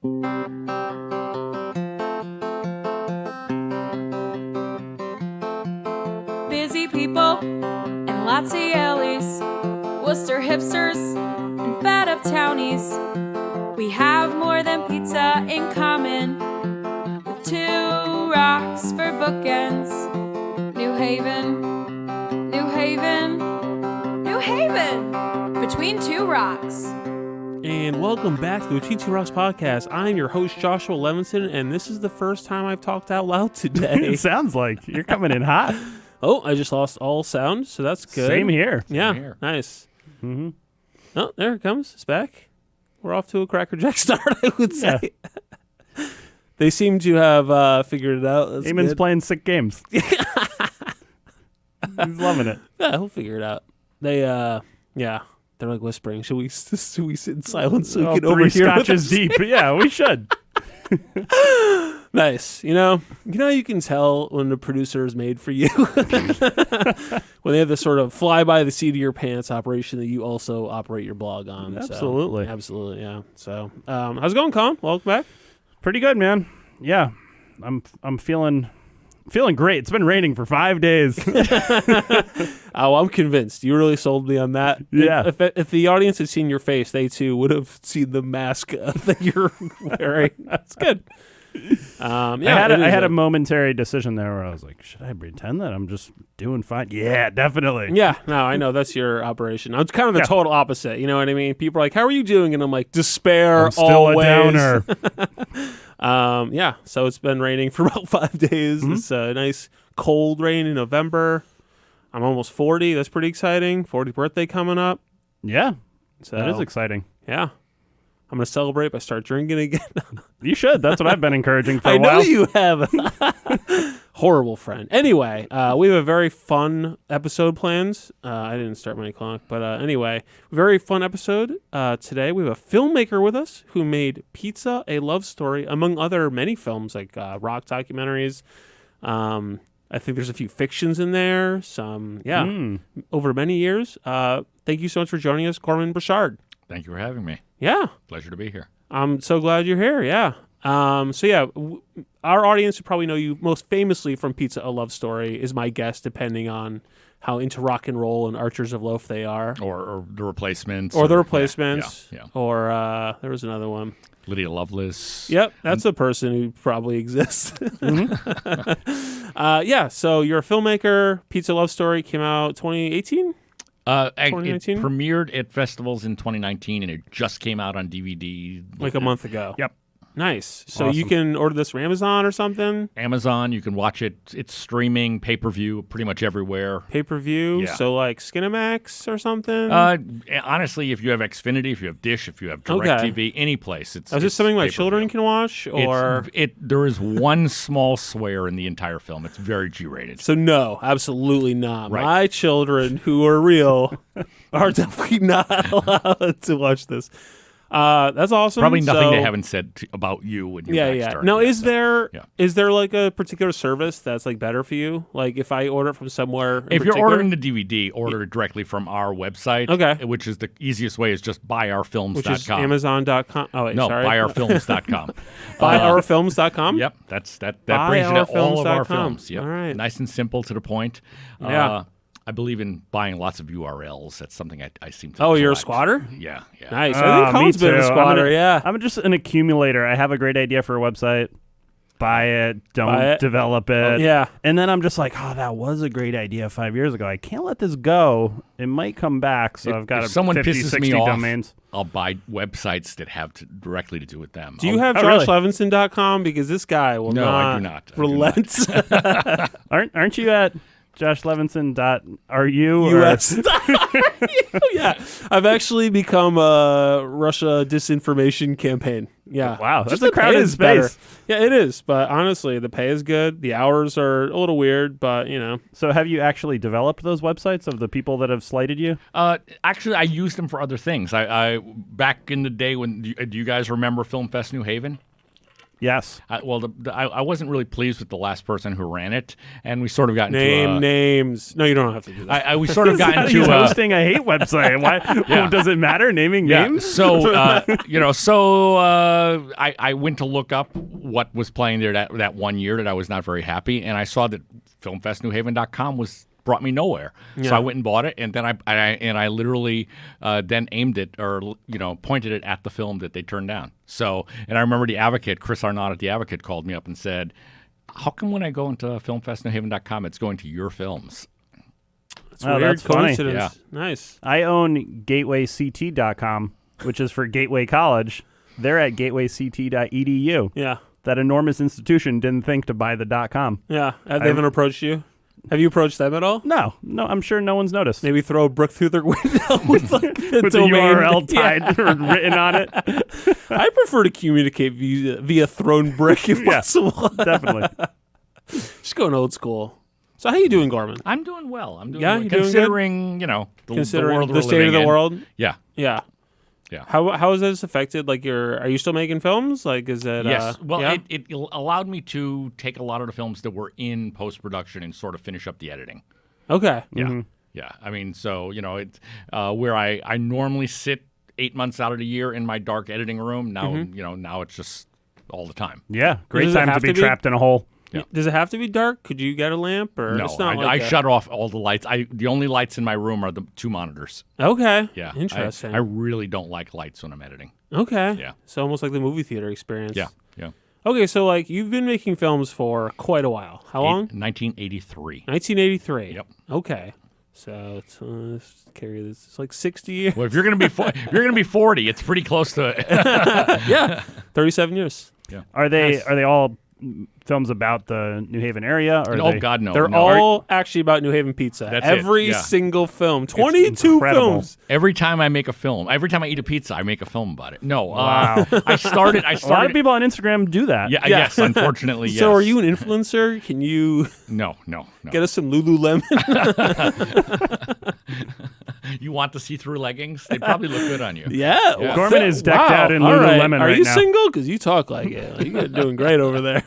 Busy people and lots of yellies, Worcester hipsters and fed up townies. We have more than pizza in common, with two rocks for bookends. New Haven, New Haven, New Haven, between two rocks. And welcome back to the Between Two Rocks podcast. I'm your host, Joshua Levinson, and this is the first time I've talked out loud today. It sounds like you're coming in hot. Oh, I just lost all sound, so that's good. Same here. Yeah, Same here. Nice. Mm-hmm. Oh, there it comes. It's back. We're off to a Cracker Jack start, I would say. Yeah. They seem to have figured it out. That's Eamon's good. playing sick games. He's loving it. Yeah, he'll figure it out. They, they're like whispering. Should we sit in silence so we can three overhear scotches deep. Yeah, we should. Nice. You know, you can tell when the producer is made for you. When they have this sort of fly by the seat of your pants operation that you also operate your blog on. Absolutely. So, absolutely, yeah. So, how's it going, Colin? Welcome back. Pretty good, man. Yeah. I'm feeling great. It's been raining for 5 days. Oh, I'm convinced. You really sold me on that. Yeah. If the audience had seen your face, they too would have seen the mask that you're wearing. That's good. I had a momentary decision there where I was like, should I pretend that I'm just doing fine? Yeah, definitely. Yeah, no, I know that's your operation. I'm kind of the total opposite. You know what I mean? People are like, "How are you doing?" And I'm like, "Despair, I'm still always." a downer. Yeah. So it's been raining for about 5 days. Mm-hmm. It's a nice cold rain in November. I'm almost 40. That's pretty exciting. 40th birthday coming up. Yeah, So that is exciting. Yeah. I'm going to celebrate by start drinking again. You should. That's what I've been encouraging for a I while. know you have. Horrible friend. Anyway, we have a very fun episode planned. I didn't start my clock, but anyway, very fun episode today. We have a filmmaker with us who made Pizza, a Love Story, among other many films like rock documentaries. I think there's a few fictions in there. Some, over many years. Thank you so much for joining us, Gorman Bechard. Thank you for having me. Yeah. Pleasure to be here. I'm so glad you're here, yeah. Our audience would probably know you most famously from Pizza, a Love Story, is my guess, depending on how into rock and roll and Archers of Loaf they are. Or The Replacements. Or The Replacements. Yeah. Or there was another one. Lydia Lovelace. Yep, that's a person who probably exists. So you're a filmmaker. Pizza, Love Story came out 2018? It 2019? premiered at festivals in 2019, and it just came out on DVD. Like a month ago. Yep. Nice. So Awesome. you can order this from Amazon or something? Amazon, you can watch it. It's streaming, pay-per-view, pretty much everywhere. Pay-per-view? Yeah. So like Skinamax or something? Honestly, if you have Xfinity, if you have Dish, if you have DirecTV, any place. Is this something my pay-per-view. children can watch? Or there is one small swear in the entire film. It's very G-rated. So no, absolutely not. Right. My children, who are real, are definitely not allowed to watch this. That's awesome. Probably nothing So, they haven't said about you when you're backstarting. No, Yeah, is there yeah. is there like a particular service that's like better for you? Like if I order it from somewhere in If you're particular? ordering the DVD, order it directly from our website. Okay. Which is the easiest way is just buyourfilms.com. which is Amazon.com. Oh wait, No, sorry. buyourfilms.com. Buyourfilms.com? Yep, that brings you to all of our Buyourfilms.com. films. Yep. All right. Nice and simple to the point. Yeah. I believe in buying lots of URLs. That's something I seem to Oh, you're a collect. squatter? Yeah, yeah. Nice. I think Colin's me been a too. squatter, I'm just an accumulator. I have a great idea for a website. Buy it, don't develop it. Yeah. And then I'm just like, that was a great idea 5 years ago. I can't let this go. It might come back, so I've got If someone 50, pisses 60 me off, domains. I'll buy websites that have directly to do with them. Do you have really? JoshLevinson.com? Because this guy will No, not I do not. relent. Aren't you at joshlevinson.ru? US. Yeah. I've actually become a Russia disinformation campaign. Yeah. Wow, Just that's a the pay crowded is better. space. Yeah, it is. But honestly, the pay is good. The hours are a little weird, but you know. So have you actually developed those websites of the people that have slighted you? Actually, I used them for other things. I back in the day when do you guys remember Film Fest New Haven? Yes. I wasn't really pleased with the last person who ran it, and we sort of got into names. No, you don't have to do that. we sort of got into He's hosting a hate website. Why does it matter naming names? So I went to look up what was playing there that one year that I was not very happy, and I saw that FilmFestNewHaven.com brought me nowhere. Yeah. So I went and bought it, and then I literally then aimed it or pointed it at the film that they turned down. So, and I remember the Advocate, Chris Arnott at the Advocate, called me up and said, "How come when I go into FilmFestNewHaven.com, it's going to your films?" That's weird. That's funny. Yeah. Nice. I own GatewayCT.com, which is for Gateway College. They're at gatewayct.edu. Yeah. That enormous institution didn't think to buy the .com. Yeah. They haven't approached you? Have you approached them at all? No, I'm sure no one's noticed. Maybe throw a brick through their window with the URL tied or written on it. I prefer to communicate via thrown brick if possible. Definitely. Just going old school. So how you doing, Gorman? I'm doing well. I'm doing well. You're considering, the world the we're state of the in. world. Yeah. Yeah. Yeah. How has this affected? Like, are you still making films? Like, is it? Yes. Well, yeah? it allowed me to take a lot of the films that were in post production and sort of finish up the editing. Okay. Yeah. Mm-hmm. Yeah. I mean, so it's where I normally sit 8 months out of the year in my dark editing room. Now now it's just all the time. Yeah. Great time to be trapped in a hole. Yeah. Does it have to be dark? Could you get a lamp? Or no, it's not I shut off all the lights. The only lights in my room are the 2 monitors. Okay. Yeah. Interesting. I really don't like lights when I'm editing. Okay. Yeah. So almost like the movie theater experience. Yeah. Yeah. Okay, so like you've been making films for quite a while. How long? 1983. 1983. Yep. Okay. So let's carry this. It's like 60 years. Well, if you're gonna be 40, it's pretty close to it. Yeah. 37 years. Yeah. Are they all films about the New Haven area? Or God, no. They're all actually about New Haven pizza. That's Every single film. 22 films. Every time I make a film, every time I eat a pizza, I make a film about it. No. Wow. I started. A lot of people on Instagram do that. Yeah. Yes. Unfortunately, yes. So are you an influencer? Can you No. get us some Lululemon? You want the see-through leggings? They probably look good on you. Yeah. Gorman is decked out in All right. Lululemon Are right you now. single? Because you talk like it. You're doing great over there.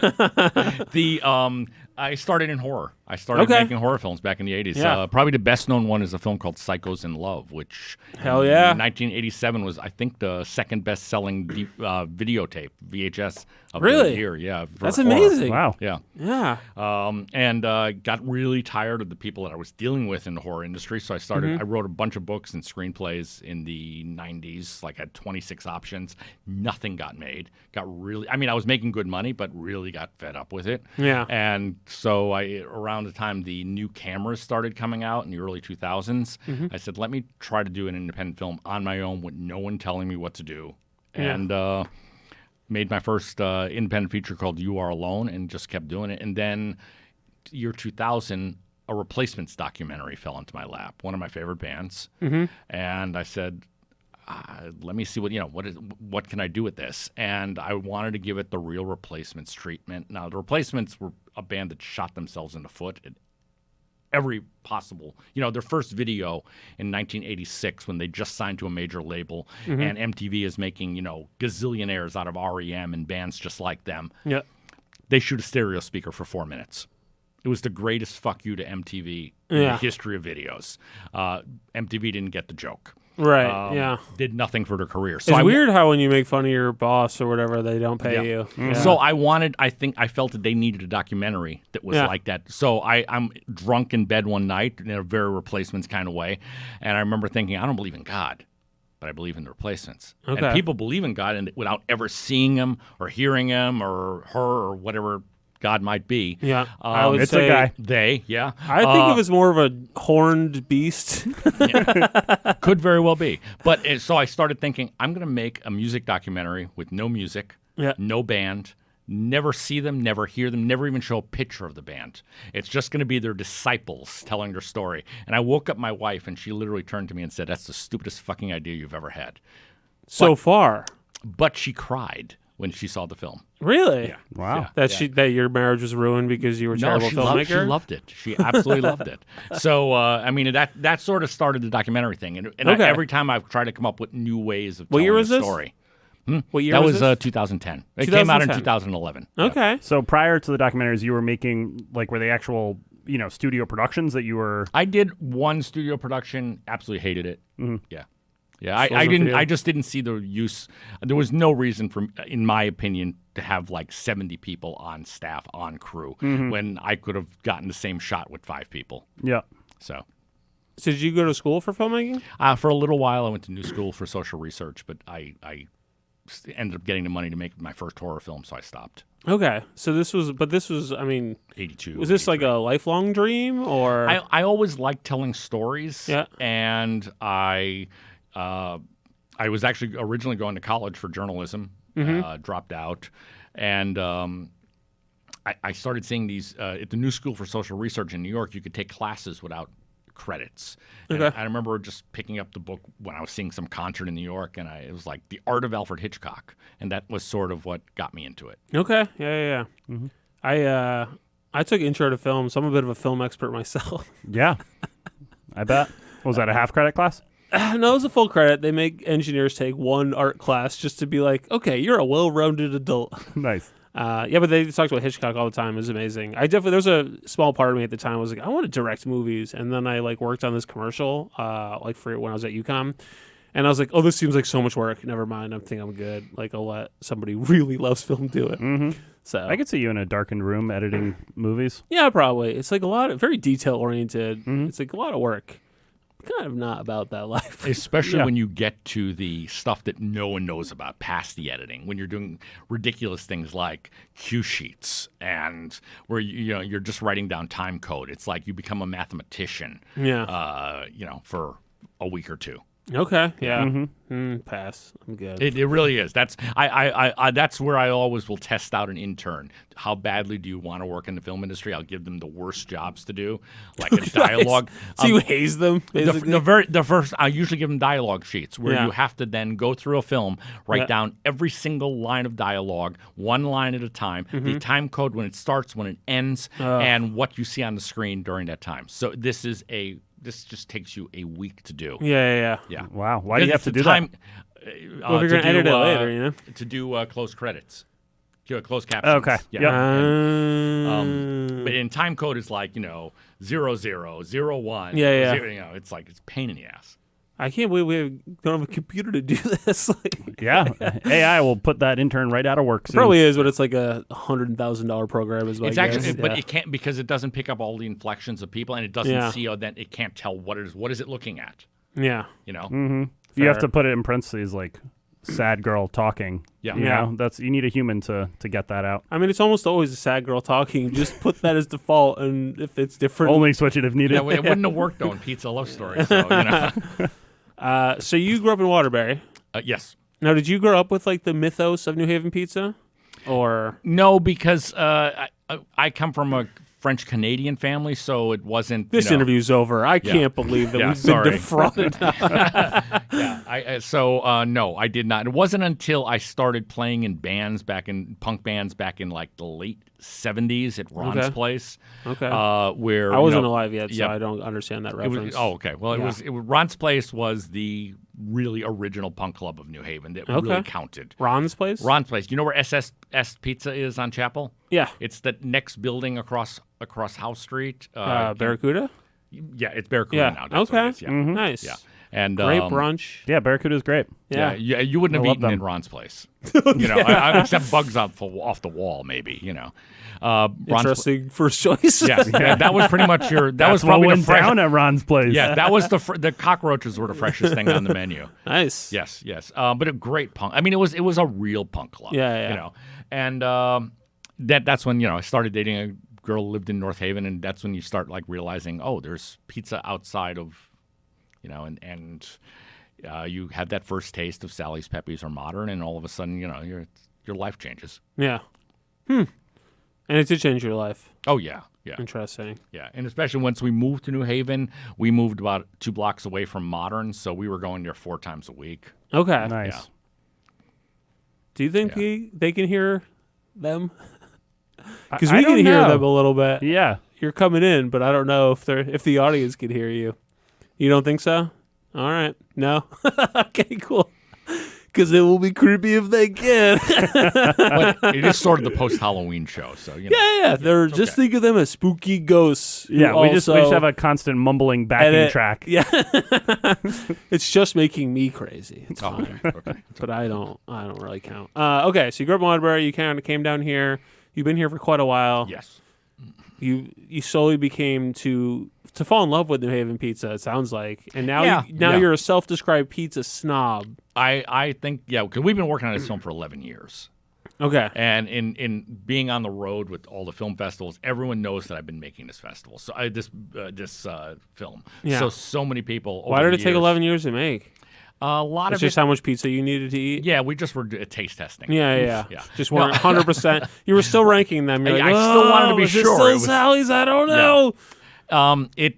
I started in horror. I started making horror films back in the 80s. Yeah. Probably the best known one is a film called Psychos in Love, which Hell yeah. in 1987 was, I think, the second best-selling videotape, VHS of Really? the year. Yeah, for That's horror. amazing. Wow. Yeah. Yeah. And got really tired of the people that I was dealing with in the horror industry. So I started, I wrote a bunch of books and screenplays in the 90s, like had 26 options. Nothing got made. I was making good money, but really got fed up with it. Yeah. And so around the time the new cameras started coming out in the early 2000s, I said, let me try to do an independent film on my own with no one telling me what to do. Yeah. And made my first independent feature called You Are Alone and just kept doing it. And then year 2000, a Replacements documentary fell into my lap, one of my favorite bands. And I said, let me see what can I do with this? And I wanted to give it the real Replacements treatment. Now, the Replacements were a band that shot themselves in the foot at every possible, their first video in 1986 when they just signed to a major label and MTV is making, gazillionaires out of REM and bands just like them. Yeah. They shoot a stereo speaker for 4 minutes. It was the greatest fuck you to MTV in the history of videos. MTV didn't get the joke. Right. Yeah. Did nothing for their career. So It's weird how when you make fun of your boss or whatever, they don't pay you. Yeah. So I felt that they needed a documentary that was like that. So I'm drunk in bed one night in a very Replacements kind of way. And I remember thinking, I don't believe in God, but I believe in the Replacements. Okay. And people believe in God without ever seeing him or hearing him or her or whatever God might be. Yeah. I would it's say a guy. They, yeah. I think of it as more of a horned beast. Could very well be. But so I started thinking, I'm going to make a music documentary with no music, no band, never see them, never hear them, never even show a picture of the band. It's just going to be their disciples telling their story. And I woke up my wife, and she literally turned to me and said, that's the stupidest fucking idea you've ever had. So far. But she cried when she saw the film. Really? Yeah. Wow. That that your marriage was ruined because you were a terrible filmmaker? She loved it. She absolutely loved it. So, that sort of started the documentary thing. And every time I've tried to come up with new ways of telling year was the this? story. What year That was was this? 2010. It came out in 2010. 2011. Yeah. Okay. So prior to the documentaries, you were making were they actual studio productions that you were? I did one studio production. Absolutely hated it. Yeah. Yeah, I wasn't didn't. for you. I just didn't see the use. There was no reason for, in my opinion, to have like 70 people on staff, on crew, when I could have gotten the same shot with 5 people. Yeah. So, Did you go to school for filmmaking? for a little while, I went to New School for Social Research, but I ended up getting the money to make my first horror film, so I stopped. Okay. So this was, I mean, 82. was this like 83. a lifelong dream or? I always liked telling stories. Yeah. And I was actually originally going to college for journalism, dropped out, and I started seeing these at the New School for Social Research in New York. You could take classes without credits. And Okay. I remember just picking up the book when I was seeing some concert in New York, and it was like The Art of Alfred Hitchcock, and that was sort of what got me into it. Okay. Yeah. I took intro to film, so I'm a bit of a film expert myself. Yeah. I bet. Was that a half credit class? No, it was a full credit. They make engineers take one art class just to be like, okay, you're a well-rounded adult. Nice. Yeah, but they talked about Hitchcock all the time. It was amazing. There was a small part of me at the time was like, I want to direct movies, and then I worked on this commercial for when I was at UConn, and I was like, oh, this seems like so much work. Never mind. I think I'm good. I'll let somebody who really loves film do it. Mm-hmm. So I could see you in a darkened room editing movies. yeah, probably. It's a lot of very detail oriented. It's a lot of work. Kind of not about that life. Especially Yeah. when you get to the stuff that no one knows about past the editing, when you're doing ridiculous things like cue sheets and where you're just writing down time code. It's like you become a mathematician, Yeah. for a week or two. Okay. Yeah. Pass. I'm good. It really is. That's that's where I always will test out an intern. How badly do you want to work in the film industry? I'll give them the worst jobs to do, like a dialogue. So you haze them, basically? The first, I usually give them dialogue sheets where Yeah. you have to then go through a film, write down every single line of dialogue, one line at a time, the time code when it starts, when it ends, and what you see on the screen during that time. So this just takes you a week to do. Yeah. Yeah. Wow. Why do you have to do Well, if you're going to edit it later, to do closed credits, closed captions. Okay. Yeah. Yep. But in time code, it's like 0, 0, 0, 1. Yeah. 0, it's like it's a pain in the ass. I can't believe we don't have a computer to do this. Yeah. AI will put that intern right out of work soon. Probably is, but it's like a $100,000 program. Is my It's guess. actually, but Yeah. it can't because it doesn't pick up all the inflections of people, and it doesn't see that it can't tell what is it looking at. Yeah. You Fair. have to put it in parentheses like sad girl talking. Yeah. Yeah. You need a human to get that out. I mean, it's almost always a sad girl talking. Just put that as default, and if it's different, Only switch it if needed. Yeah, it wouldn't have worked though in Pizza Love Story. So So you grew up in Waterbury. yes. Now, did you grow up with the mythos of New Haven pizza, or No, because I come from a French Canadian family, so it wasn't. this interview's over? I can't believe that Yeah, we've sorry. been defrauded. No, I did not. It wasn't until I started playing in punk bands back in the late 70s at Ron's Okay. place. Okay. Where I wasn't alive yet, so yeah. I don't understand that It reference. was, okay. Well, it was Ron's place was the really original punk club of New Haven that really counted. Ron's place? Ron's place. You know where SS Pizza is on Chapel? Yeah. It's the next building across House Street. Barracuda? Yeah, it's Barracuda Yeah. now. That's what Okay. it is, yeah. Nice. Yeah. And Great brunch. Yeah, Barracuda's great. Yeah. you wouldn't have love eaten them. in Ron's place. Except bugs off the wall, maybe. Ron's Interesting first choice. Yes, yeah, that was pretty much your. That That's was what probably the went fresh. down at Ron's place. Yeah, that was the cockroaches were the freshest thing on the menu. Nice. Yes. But a great punk. I mean, it was a real punk club. Yeah. And that's when I started dating a girl who lived in North Haven, and that's when you start realizing, oh, there's pizza outside of, and you have that first taste of Sally's, Pepe's, or Modern, and all of a sudden, your life changes. Yeah. And it did change your life. Oh yeah. Interesting. Yeah, and especially once we moved to New Haven, we moved about 2 blocks away from Modern, so we were going there 4 times a week. Okay. Nice. Yeah. Do you think they can hear them? Because I we can don't hear know. them a little bit. Yeah. You're coming in, but I don't know if the audience can hear you. You don't think so? All right. No. Okay. Cool. Because it will be creepy if they can. But it is sort of the post-Halloween show, so you know. Yeah. They're just think of them as spooky ghosts. Yeah, we just have a constant mumbling backing track. Yeah. It's just making me crazy. It's Oh, fine. okay. But I don't really count. Okay, so you grew up in Waterbury, you kind of came down here. You've been here for quite a while. Yes. You slowly became to fall in love with New Haven pizza, it sounds like. And now Yeah. you're a self-described pizza snob. I think, because we've been working on this film for 11 years. Okay. And in being on the road with all the film festivals, everyone knows that I've been making this festival. So this film. Yeah. So many people. Why did it take 11 years to make? A lot It's of just how much pizza you needed to eat? Yeah, we just were taste testing. Yeah. Yeah. Just weren't 100%. You were still ranking them. You're I like, still wanted to be is this sure. still It was- Sally's? I don't know.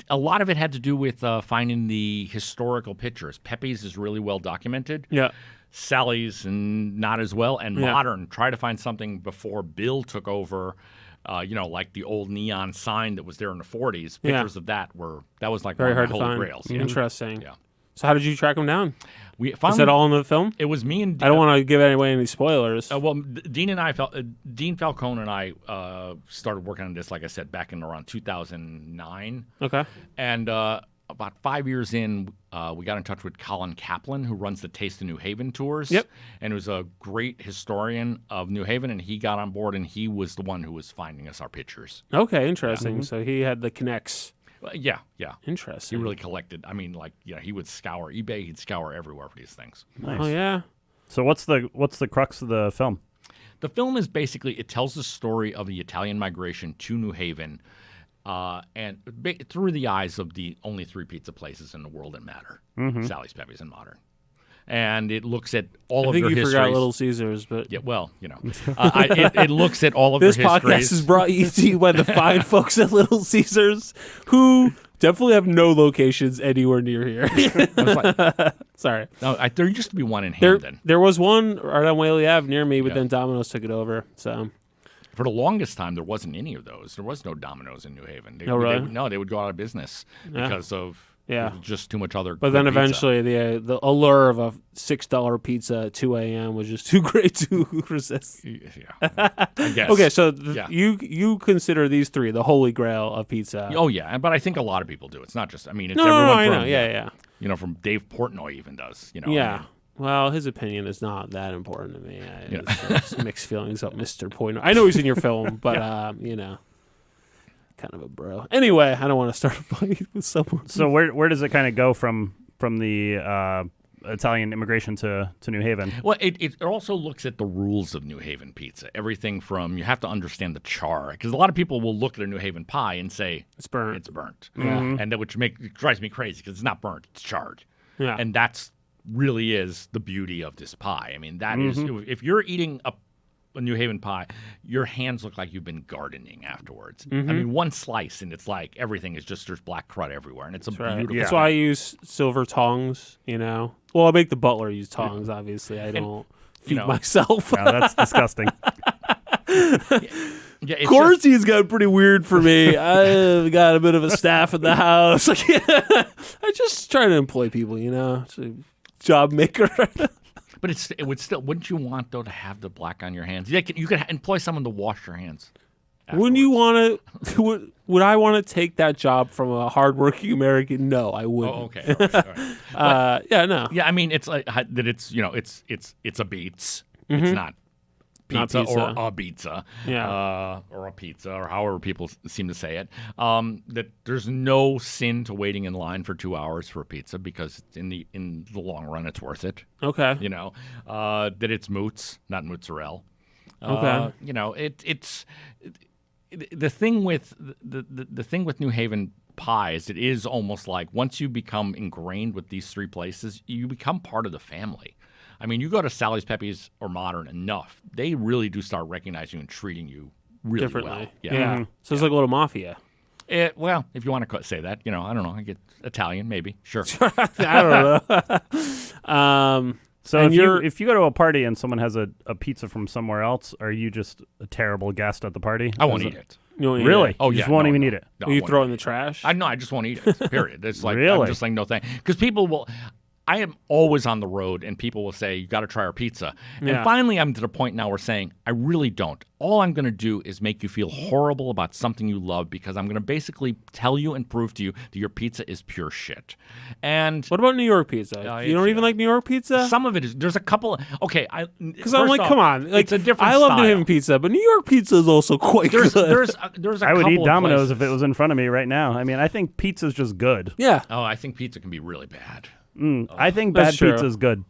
A lot of it had to do with finding the historical pictures. Pepe's is really well documented. Yeah. Sally's and not as well, and Yeah. modern. Try to find something before Bill took over. Like the old neon sign that was there in the 40s. Yeah. Pictures of that was like Very one hard of to my holy find. grails. Yeah. Interesting. Yeah. So how did you track them down? We Is finally, that all in the film? It was me and I don't want to give away any spoilers. Dean Falcone and I started working on this, like I said, back in around 2009. Okay. And about 5 years in, we got in touch with Colin Kaplan, who runs the Taste of New Haven tours. Yep. And who's a great historian of New Haven, and he got on board, and he was the one who was finding us our pictures. Okay, interesting. So he had the connects. Yeah. He Interesting. really collected. I mean, he would scour eBay, he'd scour everywhere for these things. Nice. Oh, yeah. So what's the crux of the film? The film is basically, it tells the story of the Italian migration to New Haven, and through the eyes of the only 3 pizza places in the world that matter: Sally's, Pepe's, and Modern. And it looks at all I of think their you histories. forgot Little Caesars, but Yeah, well, it looks at all of this their podcast histories. is brought to you by the fine folks at Little Caesars, who definitely have no locations anywhere near here. I was like, Sorry. no, there used to be one in Hamden. There was one right on Whaley Ave near me, but Yeah. then Domino's took it over. So For the longest time, there wasn't any of those. There was no Domino's in New Haven. Oh, really? They would go out of business because of just too much other. But then good pizza. eventually the allure of a $6 pizza at 2 a.m. was just too great to resist. Yeah, I guess. Okay, so Yeah. you consider these 3 the holy grail of pizza. Oh yeah, but I think a lot of people do. It's not just. I mean, it's no, everyone I from know. Yeah. from Dave Portnoy even does. I Yeah. mean, Well, his opinion is not that important to me. It's mixed feelings about Mr. Point. I know he's in your film, but kind of a bro. Anyway, I don't want to start a fight with someone. So where does it kind of go from the Italian immigration to New Haven? Well, it also looks at the rules of New Haven pizza. Everything from, you have to understand the char, because a lot of people will look at a New Haven pie and say It's burnt. it's burnt, Yeah. and that drives me crazy because it's not burnt, it's charred, Yeah. and that's really is the beauty of this pie. I mean, that is, if you're eating a New Haven pie, your hands look like you've been gardening afterwards. I mean, one slice and it's like everything is just, there's black crud everywhere, and it's a Right. beautiful. That's why I use silver tongs, Well, I make the butler use tongs, obviously. I don't feed myself. No, that's disgusting. Yeah, it's Quarantine's got pretty weird for me. I've got a bit of a staff in the house. I just try to employ people, It's a job maker. But it would still. Wouldn't you want though to have the black on your hands? You could employ someone to wash your hands. Wouldn't you want to? Would I want to take that job from a hardworking American? No, I wouldn't. Oh, okay. All right. Yeah, no. Yeah, I mean, it's like that. It's it's a beats. It's not Not pizza, pizza. or a pizza. Yeah. Or a pizza, or however people seem to say it. That there's no sin to waiting in line for 2 hours for a pizza, because in the long run it's worth it. Okay. That it's moots, not mozzarella. Okay. It's the thing with the thing with New Haven pies. It is almost like once you become ingrained with these 3 places, you become part of the family. I mean, you go to Sally's, Pepe's, or Modern enough, they really do start recognizing you and treating you really Differently. well. Yeah. So it's like a little mafia. Well, if you want to say that, I don't know. I get Italian, maybe. Sure. I don't know. So And if you go to a party and someone has a pizza from somewhere else, are you just a terrible guest at the party? I won't eat it. You won't eat Really? it? Oh, You yeah. just won't no, even no. eat it? No, Will I you won't throw it eat in the trash? I just won't eat it. Period. It's like Really? I'm just like, no thank. Because people will. I am always on the road, and people will say, you got to try our pizza. And Yeah. finally, I'm to the point now where saying, I really don't. All I'm going to do is make you feel horrible about something you love because I'm going to basically tell you and prove to you that your pizza is pure shit. And What about New York pizza? You don't even like New York pizza? some of it is, there's a couple, okay. Because I'm like, come on. Like, it's a different I love style. New Haven pizza, but New York pizza is also quite good. There's a I would couple eat of Domino's if places. it was in front of me right now. I mean, I think pizza's just good. Yeah. Oh, I think pizza can be really bad. I think bad That's true. pizza's good.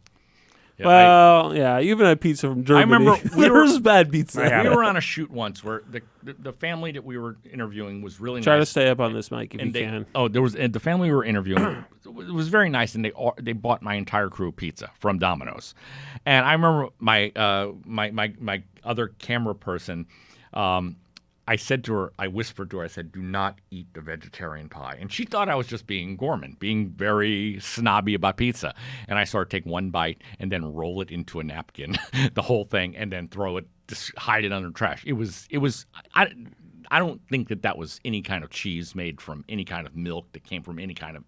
Yeah, Well, yeah, you even had pizza from Germany. remember we were- There's bad pizza. we were on a shoot once where the family that we were interviewing was really Try to nice. stay up on this mic if you And they, can. there was the family we were interviewing. It was very nice, and they bought my entire crew pizza from Domino's. And I remember my other camera person. I said to her, I whispered to her, I said, "Do not eat the vegetarian pie." And she thought I was just being Gorman, being very snobby about pizza. And I saw her take one bite and then roll it into a napkin, the whole thing, and then throw it, just hide it under trash. It was. I don't think that was any kind of cheese made from any kind of milk that came from any kind of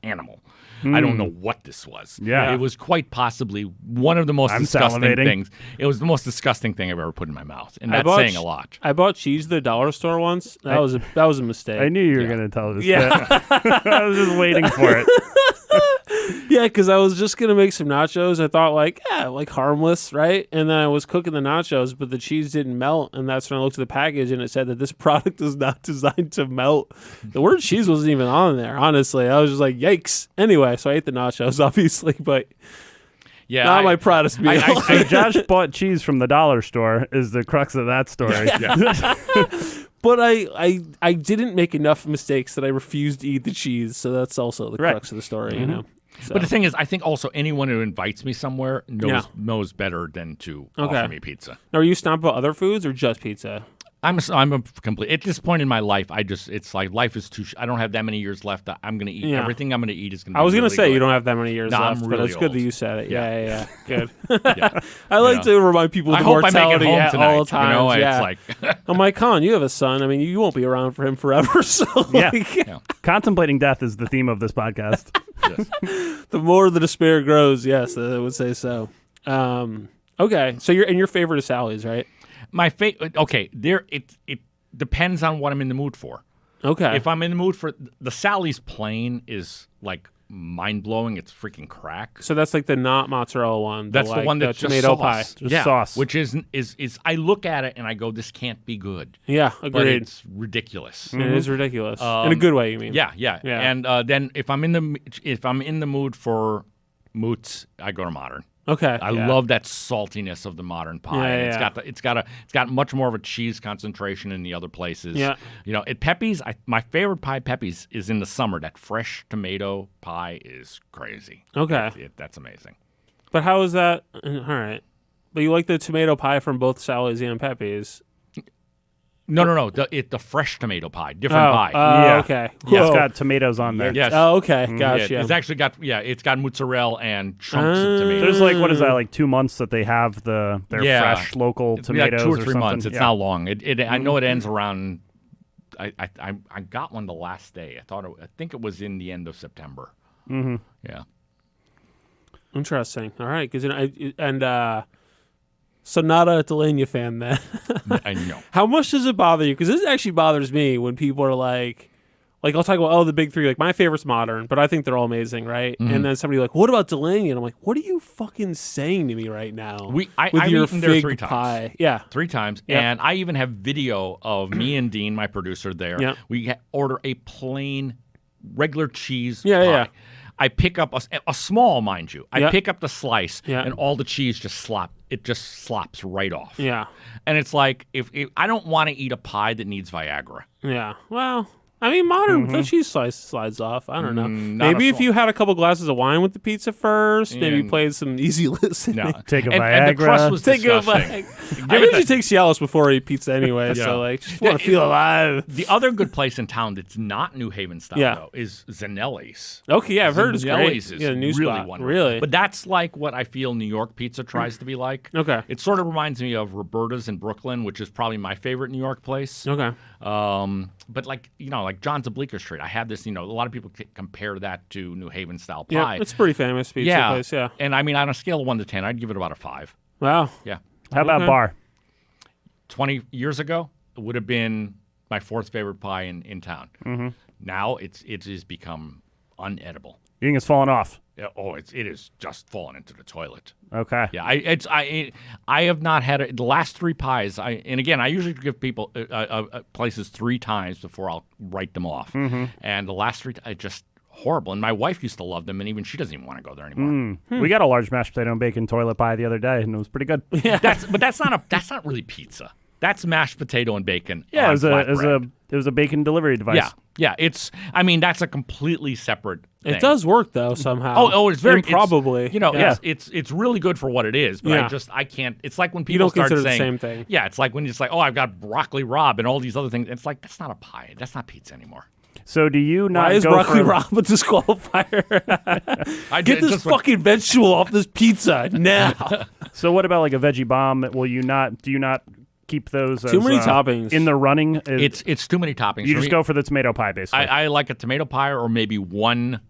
animal. I don't know what this was. Yeah. It was quite possibly one of the most I'm disgusting salivating. things. It was the most disgusting thing I've ever put in my mouth. And I that's bought saying ch- a lot. I bought cheese at the dollar store once. That was a mistake. I knew you were Yeah. going to tell this. Yeah. bit. I was just waiting for it. Yeah, because I was just gonna make some nachos. I thought like harmless, right? And then I was cooking the nachos, but the cheese didn't melt, and that's when I looked at the package and it said that this product is not designed to melt. The word cheese wasn't even on there. Honestly, I was just like, yikes. Anyway, so I ate the nachos, obviously, but Yeah, not my proudest meal. So Josh bought cheese from the dollar store is the crux of that story. But I didn't make enough mistakes that I refused to eat the cheese, so that's also the Right. crux of the story, you know. So. But the thing is, I think also anyone who invites me somewhere knows better than to Okay. offer me pizza. Now, are you stomped about other foods or just pizza? I'm a complete. At this point in my life, it's like life is too. I don't have that many years left. I'm going to eat everything. I'm going to eat is going to. I was going to say you don't have that many years No, I'm left, but really it's good that old. you said it. Yeah. Yeah. Good. Yeah. I like Yeah. to remind people of I the hope I make it mortality home at tonight. all times. You know, yeah. it's like I'm like, Colin, you have a son. I mean, you won't be around for him forever. So, Yeah. like, Contemplating death is the theme of this podcast. yes. the more the despair grows, yes, I would say so. Okay, so your favorite is Sally's, right? my favorite. Okay, it depends on what I'm in the mood for. Okay. If I'm in the mood for the Sally's plain is like mind blowing. It's freaking crack. So that's like the not mozzarella one. That's the one that's just tomato sauce. pie. Just yeah, sauce. which is I look at it and I go, this can't be good. Yeah, But agreed. it's ridiculous. It is ridiculous in a good way. You mean? Yeah. Yeah. And then if I'm in the mood for moots, I go to modern. Okay. I yeah. love that saltiness of the modern pie. Yeah, And yeah. it's got much more of a cheese concentration in the other places. Yeah. You know, at Pepe's, my favorite pie at Pepe's is in the summer. That fresh tomato pie is crazy. Okay. That's amazing. But how is that? All right. But you like the tomato pie from both Sally's and Pepe's? No. The fresh tomato pie, different pie. Yeah. Okay. Yeah, it's Whoa. got tomatoes on there. Yes. Oh, okay. Yeah, Gotcha. it's actually got mozzarella and chunks of tomatoes. There's like, what is that, like 2 months that they have their Yeah. fresh local It's tomatoes like 2 or 3 something? months. It's Yeah. not long. I know it ends around. I got one the last day. I think it was in the end of September. Mm-hmm. Yeah. Interesting. All right. So not a Delania fan then. I know. How much does it bother you? Because this actually bothers me when people are like I'll talk about the big three. Like my favorite's modern, but I think they're all amazing, right? Mm-hmm. And then somebody like, what about Delania? And I'm like, what are you fucking saying to me right now? I've your eaten there fig 3 times. pie. Yeah. 3 times, Yep. and I even have video of me and Dean, my producer, there. Yep. We order a plain, regular cheese Yeah, pie. yeah. I pick up a small, mind you. I Yep. pick up the slice, Yep. and all the cheese just slops right off. Yeah. And it's like if I don't want to eat a pie that needs Viagra. Yeah. Well, I mean, modern the cheese slides off. I don't know. not Maybe a if small- you had a couple glasses of wine with the pizza first, maybe And- played some easy listening. No. Take a and the crust Viagra. was Take a disgusting. bite. I usually take Cialis before I eat pizza anyway, Yeah. so like just want to feel alive. The other good place in town that's not New Haven style Yeah. though is Zanelli's. Okay, yeah, I've heard it's great. Zanelli's is Yeah, new really spot. wonderful. Really? But that's like what I feel New York pizza tries to be like. Okay. It sort of reminds me of Roberta's in Brooklyn, which is probably my favorite New York place. Okay. But like like John's of Bleecker Street. I had this, a lot of people compare that to New Haven style pie. Yeah, it's a pretty famous pizza place. Yeah, and I mean, on a scale of 1 to 10, I'd give it about a 5. Wow. Yeah. How about bar? 20 years ago, it would have been my 4th favorite pie in town. Mm-hmm. Now it has become unedible. You think it's fallen off? Yeah, it is just fallen into the toilet. Okay. Yeah, I have not had the last 3 pies. And again, I usually give people places 3 times before I'll write them off. Mm-hmm. And the last 3 just horrible. And my wife used to love them, and even she doesn't even want to go there anymore. We got a large mashed potato and bacon toilet pie the other day, and it was pretty good. Yeah. That's not really pizza. That's mashed potato and bacon. Yeah, on it flatbread. was a bacon delivery device. Yeah. That's a completely separate thing. It does work though somehow. Oh, it's very probably. It's really good for what it is. But I can't. It's like when You people don't start consider saying the same thing. Yeah, it's like when it's like, oh, I've got broccoli rabe and all these other things. It's like that's not a pie. That's not pizza anymore. So do you not Why is go broccoli for... rabe a disqualifier? Get this fucking vegetable off this pizza now. So what about like a veggie bomb? Do you not keep those Too many toppings. in the running? It's too many toppings. You For just me, go for the tomato pie, basically. I like a tomato pie or maybe one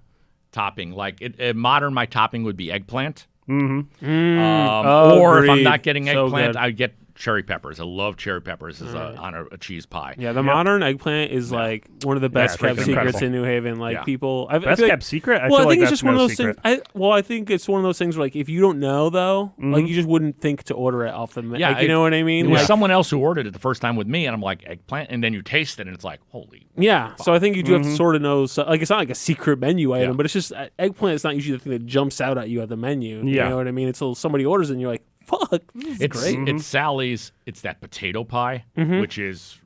topping. Like modern, my topping would be eggplant. Mm-hmm. Or if I'm agreed. not getting So eggplant, good. I get cherry peppers. I love cherry peppers on a cheese pie. Yeah, the modern eggplant is like one of the best it's kept freaking secrets incredible. in New Haven. Like Yeah. people, I Best feel kept secret? I Well, feel I think like it's just that's one of no those secret. things. I think it's one of those things where like if you don't know though, like you just wouldn't think to order it off the menu. Yeah, Like, you know what I mean? There was Like, someone else who ordered it the first time with me, and I'm like, eggplant, and then you taste it, and it's like, holy. yeah, so I think you do have to sort of know. So, like, it's not like a secret menu item, Yeah. but it's just eggplant is not usually the thing that jumps out at you at the menu. You Yeah. know what I mean? Until somebody orders it, and you're like, "Fuck, this is great." It's Sally's. It's that potato pie, which is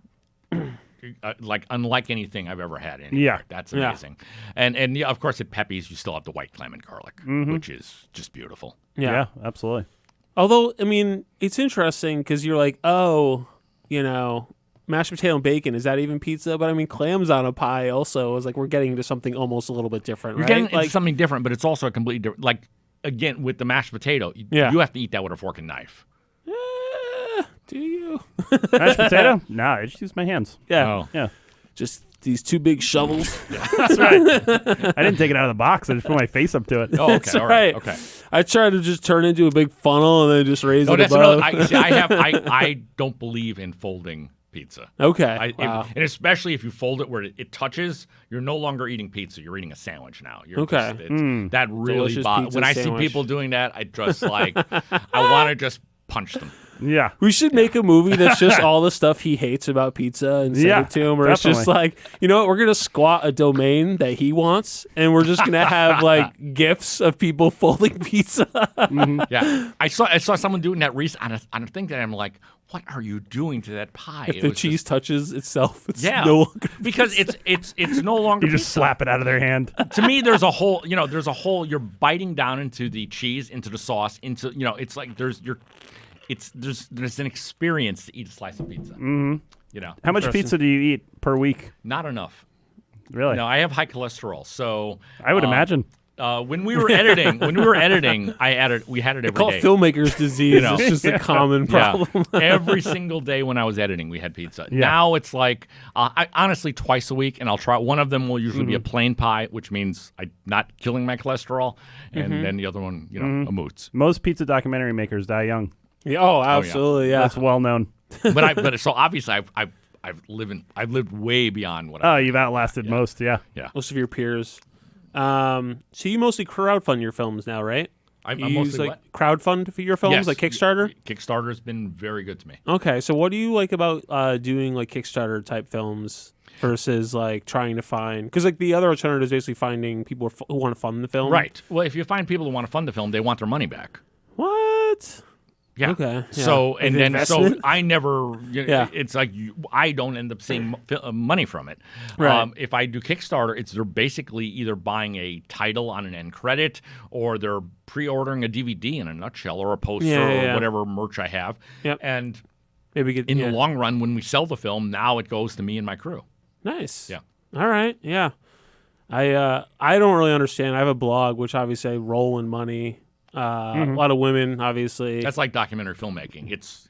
like unlike anything I've ever had. Anywhere. Yeah. That's Yeah. amazing. And yeah, of course, at Pepe's, you still have the white clam and garlic, which is just beautiful. Yeah, absolutely. Although, I mean, it's interesting because you're like, oh, mashed potato and bacon, is that even pizza? But I mean, clams on a pie also is like we're getting into something almost a little bit different, You're right? getting into Like, something different, but it's also a completely different. Like again, with the mashed potato, you have to eat that with a fork and knife. do you? Mashed potato? No, I just use my hands. Yeah. Oh. Yeah. Just these 2 big shovels. That's right. I didn't take it out of the box. I just put my face up to it. Oh, okay, That's all right, right. okay. I try to just turn it into a big funnel and then just raise No, it that's above. another. I don't believe in folding pizza. Okay. Wow. And especially if you fold it where it touches, you're no longer eating pizza. You're eating a sandwich now. You're Okay. That really Delicious pizza when I sandwich. see people doing that, I just like I want to just punch them. Yeah. We should make a movie that's just all the stuff he hates about pizza and send Yeah, it to him. Or it's just definitely. like, you know what? We're going to squat a domain that he wants, and we're just going to have like gifs of people folding pizza. Yeah, I saw someone doing that recently on a thing that I'm like, what are you doing to that pie? If the cheese touches itself, it's yeah, no longer because it's no longer. You just pizza. slap it out of their hand. To me, there's a whole. You're biting down into the cheese, into the sauce, into it's like there's an experience to eat a slice of pizza. Mm-hmm. How much pizza do you eat per week? Not enough. Really? No, I have high cholesterol, so I would imagine. when we were editing, we had it every called day. filmmaker's disease. It's just a common problem. Yeah. Every single day when I was editing, we had pizza. Now it's like, I honestly, twice a week, and I'll try. One of them will usually be a plain pie, which means I'm not killing my cholesterol, and then the other one, a moots. Most pizza documentary makers die young. Yeah, oh, absolutely. Yeah. That's well known. But so obviously I've lived way beyond what. Oh, you've outlasted most. Yeah. Yeah. Most of your peers. So you mostly crowdfund your films now, right? I'm You mostly use like crowdfund for your films, Yes. like Kickstarter? Kickstarter's been very good to me. Okay, so what do you like about doing like Kickstarter type films versus like trying to find, because like the other alternative is basically finding people who want to fund the film. Right. Well, if you find people who want to fund the film, they want their money back. What? Yeah. Okay. Yeah. So Like and the then investment? I never. Yeah. It's like I don't end up seeing money from it. Right. If I do Kickstarter, they're basically either buying a title on an end credit, or they're pre-ordering a DVD in a nutshell, or a poster, Yeah. or whatever merch I have. Yep. And Maybe get in the long run, when we sell the film, now it goes to me and my crew. Nice. Yeah. All right. Yeah. I don't really understand. I have a blog, which obviously I roll in money A lot of women, obviously. That's like documentary filmmaking. It's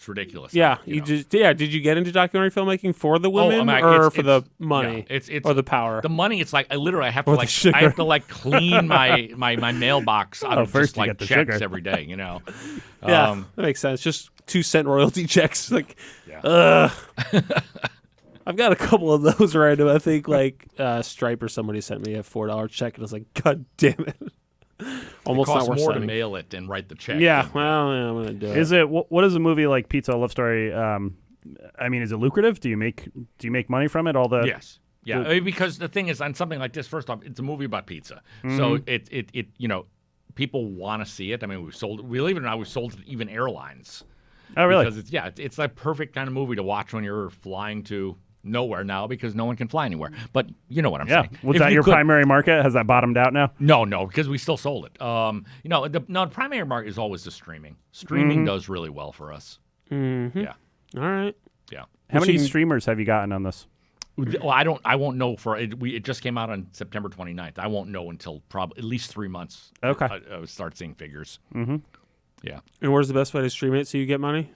ridiculous. Yeah, you know. Did you get into documentary filmmaking for the women or for the money? Yeah, it's or the power. The money. It's like I have Or to the like sugar. I have to like clean my mailbox out of first just you like get the checks sugar. every day. You know. Yeah, that makes sense. Just 2-cent royalty checks. Like, Yeah. I've got a couple of those random. I think like Stripe or somebody sent me a $4 check, and I was like, God damn it! Almost It not costs worth more to sending. mail it than write the check. Yeah, well, yeah, I'm gonna do it. Is it what is a movie like Pizza: A Love Story? I mean, is it lucrative? Do you make money from it? Yes. Yeah, I mean, because the thing is, on something like this, first off, it's a movie about pizza, so it people want to see it. I mean, believe it or not, we've sold it to even airlines. Oh, really? Because it's like perfect kind of movie to watch when you're flying to nowhere now because no one can fly anywhere. But you know what I'm Yeah. saying. Was If that you your could- primary market? Has that bottomed out now? No, because we still sold it. The primary market is always the streaming. Streaming does really well for us. Mm-hmm. Yeah, All right. yeah. How many you- streamers have you gotten on this? Well, I won't know for it. It just came out on September 29th. I won't know until probably at least 3 months. Okay. I start seeing figures. Mm-hmm. Yeah. And where's the best way to stream it so you get money?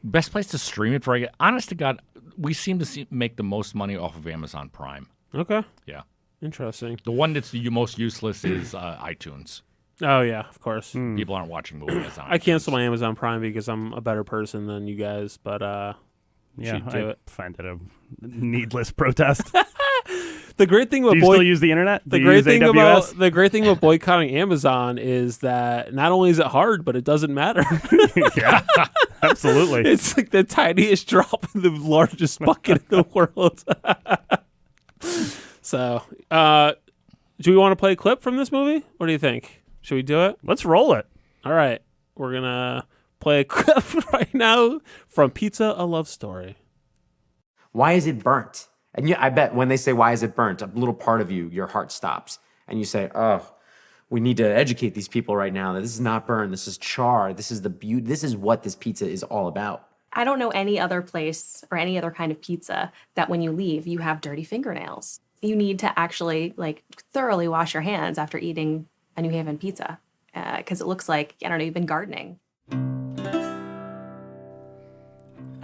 Best place to stream it for. Honest to God, we seem to make the most money off of Amazon Prime. Okay. Yeah. Interesting. The one that's the most useless is iTunes. Oh yeah, of course. People aren't watching movies on I iTunes. cancel my Amazon Prime because I'm a better person than you guys, but Yeah, should do I it. find it a needless protest. The great thing Do about you still use the internet? the Do you great use thing AWS? the great thing about boycotting Amazon is that not only is it hard, but it doesn't matter. Yeah, absolutely. It's like the tiniest drop in the largest bucket in the world. So, do we want to play a clip from this movie? What do you think? Should we do it? Let's roll it. All right. We're going to play a clip right now from Pizza: A Love Story. Why is it burnt? And I bet when they say, why is it burnt? A little part of you, your heart stops. And you say, oh, we need to educate these people right now that this is not burned. This is char. This is the beauty. This is what this pizza is all about. I don't know any other place or any other kind of pizza that when you leave, you have dirty fingernails. You need to actually thoroughly wash your hands after eating a New Haven pizza because it looks like, I don't know, you've been gardening.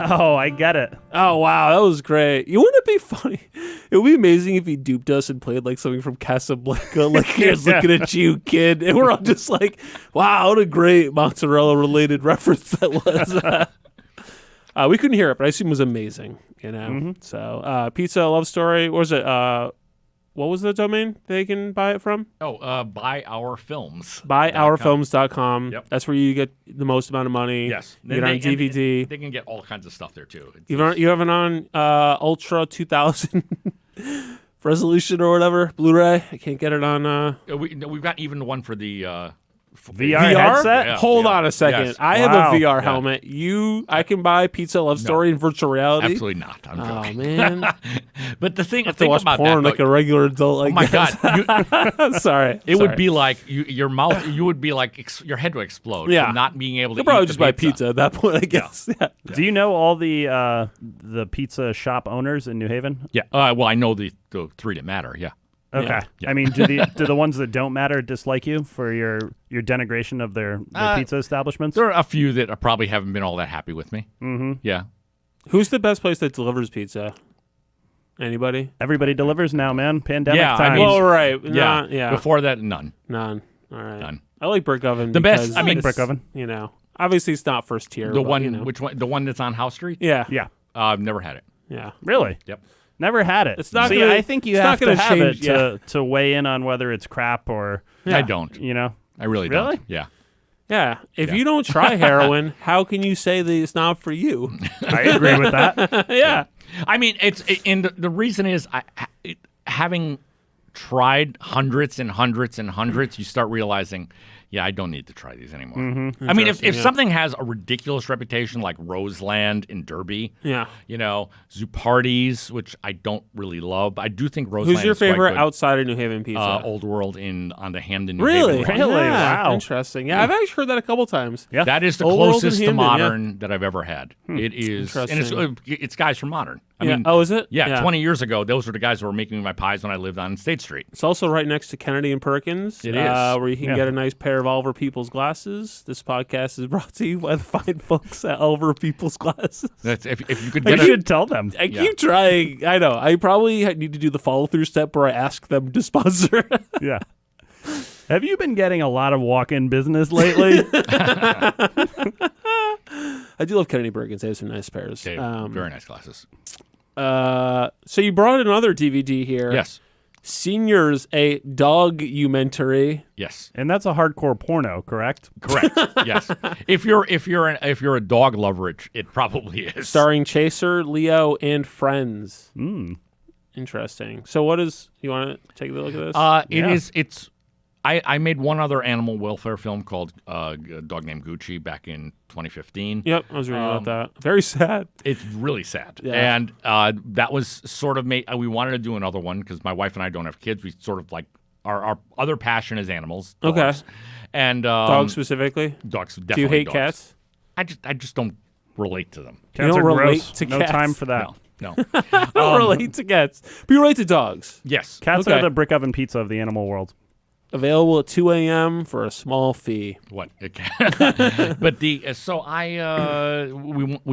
Oh, I get it. Oh, wow. That was great. You wouldn't it be funny? It would be amazing if he duped us and played like something from Casablanca. Like, here's looking at you, kid. And we're all just like, wow, what a great mozzarella-related reference that was. We couldn't hear it, but I assume it was amazing, you know? So, Pizza: A Love Story, what was it? What was the domain they can buy it from? Buy our films. Buyourfilms.com. Yep. That's where you get the most amount of money. Yes. You get it on DVD. They can get all kinds of stuff there, too. You have it on Ultra 2000 resolution or whatever, Blu-ray. I can't get it on We've got even the one for the VR VR. headset? Yeah. Hold on a second. Yes. I have Wow. a VR Yeah. helmet. I can buy Pizza: Love Story in virtual reality. Absolutely not. I'm Oh joking. man, I But the thing have to watch about porn that, like a regular adult. oh my God, Sorry. it would be like your mouth. You would be like your head would explode. Yeah. from not being able to. You'll probably eat just the buy pizza at that point, I guess. Yeah. Do you know all the pizza shop owners in New Haven? Yeah. Well, I know the three that matter. Yeah. Okay. Yeah. I mean, do the ones that don't matter dislike you for your denigration of their pizza establishments? There are a few that probably haven't been all that happy with me. Mm-hmm. Yeah. Who's the best place that delivers pizza? Anybody? Everybody delivers now, man. Pandemic Yeah, I times. mean- Well, right. Yeah. Yeah. Before that, none. None. All right. None. I like Brick Oven. The best- because I mean- it's, Brick Oven. You know, obviously it's not first tier. The but, one, you know. which one? The one that's on House Street. Yeah. Yeah. I've never had it. Yeah. Really? Yep. Never had it. It's not See, gonna- I think you it's have not to gonna have change, it to weigh in on whether it's crap or, I don't. you know. I really Really? don't. Yeah. Yeah. If Yeah. you don't try heroin, how can you say that it's not for you? I agree with that. Yeah. I mean, and the reason is, having tried hundreds and hundreds and hundreds, you start realizing, yeah, I don't need to try these anymore. I mean, if Interesting, yeah. something has a ridiculous reputation like Roseland in Derby, Yeah. you know, Zupardi's, which I don't really love. I do think Roseland Who's your is quite favorite good. outside of New Haven pizza? Old World on the Hamden, New Really? Haven line. Really? Yeah, Wow. Interesting. Yeah, I've actually heard that a couple times. Yeah. That is the Old World closest in to Hamden, yeah. modern that I've ever had. It is, and Interesting. it's guys from Modern. I Yeah. mean, Oh, is it? yeah, 20 years ago, those were the guys who were making my pies when I lived on State Street. It's also right next to Kennedy and Perkins. It is. Where you can Yeah. get a nice pair pair of Oliver People's glasses. This podcast is brought to you by the fine folks at Oliver People's Glasses. That's if you could You get should tell them. I keep trying. I know. I probably need to do the follow-through step where I ask them to sponsor. Yeah. Have you been getting a lot of walk-in business lately? I do love Kennedy Bergens. They have some nice pairs. very nice glasses. So you brought another DVD here. Yes. Seniors, a dog-umentary. Yes. And that's a hardcore porno, correct? Correct. Yes. If you're a dog lover, it probably is. Starring Chaser, Leo, and friends. Mm. Interesting. So what is... You want to take a look at this? It's... I made one other animal welfare film called A Dog Named Gucci back in 2015. Yep, I was reading about that. Very sad. It's really sad. Yeah. And that was sort of made... we wanted to do another one because my wife and I don't have kids. We sort of like... Our other passion is animals. Dogs. Okay. And... Dogs specifically? Dogs, definitely. Do you hate dogs. cats? I just don't relate to them. Cats don't are relate gross. to No cats. time for that. No. I don't relate to cats. But you relate to dogs. Yes. Cats Okay. are the brick oven pizza of the animal world. Available at 2 a.m. for a small fee. What? But we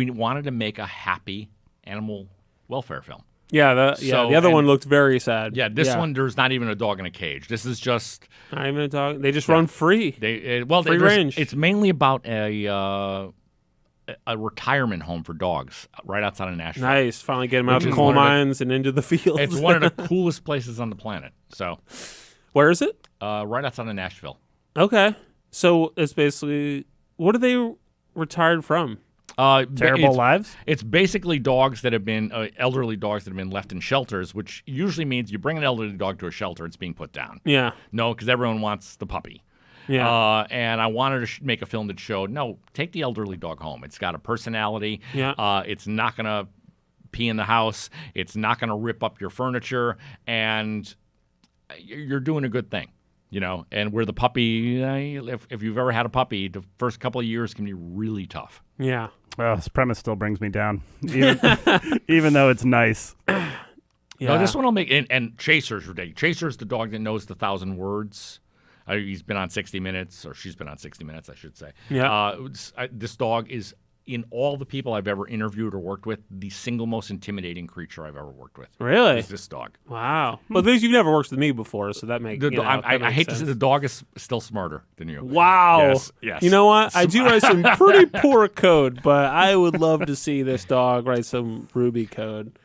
wanted to make a happy animal welfare film. Yeah, the other one looked very sad. Yeah, this one there's not even a dog in a cage. This is just Not even a dog. They just run free. free Free range. It's mainly about a retirement home for dogs right outside of Nashville. Nice. Finally get them out Which of the is coal one of the- mines and into the fields. It's one of the coolest places on the planet. So, Where is it? right outside of Nashville. Okay. So it's basically, what are they retired from? Terrible lives? It's basically dogs that have been elderly dogs that have been left in shelters, which usually means you bring an elderly dog to a shelter, it's being put down. Yeah. No, because everyone wants the puppy. Yeah. And I wanted to make a film that showed, no, take the elderly dog home. It's got a personality. Yeah. It's not going to pee in the house. It's not going to rip up your furniture. And you're doing a good thing, you know. And where the puppy, if you've ever had a puppy, the first couple of years can be really tough. Yeah. Well, this premise still brings me down, even though it's nice. Yeah. No, this one will make, and Chaser's ridiculous. Chaser's the dog that knows the 1,000 words. He's been on 60 Minutes, or she's been on 60 Minutes, I should say. Yeah. This dog is, in all the people I've ever interviewed or worked with, the single most intimidating creature I've ever worked with. Really? Is this dog. Wow. Well, these you've never worked with me before, so that makes I hate to say the dog is still smarter than you. Wow. Yes. You know what? I do write some pretty poor code, but I would love to see this dog write some Ruby code.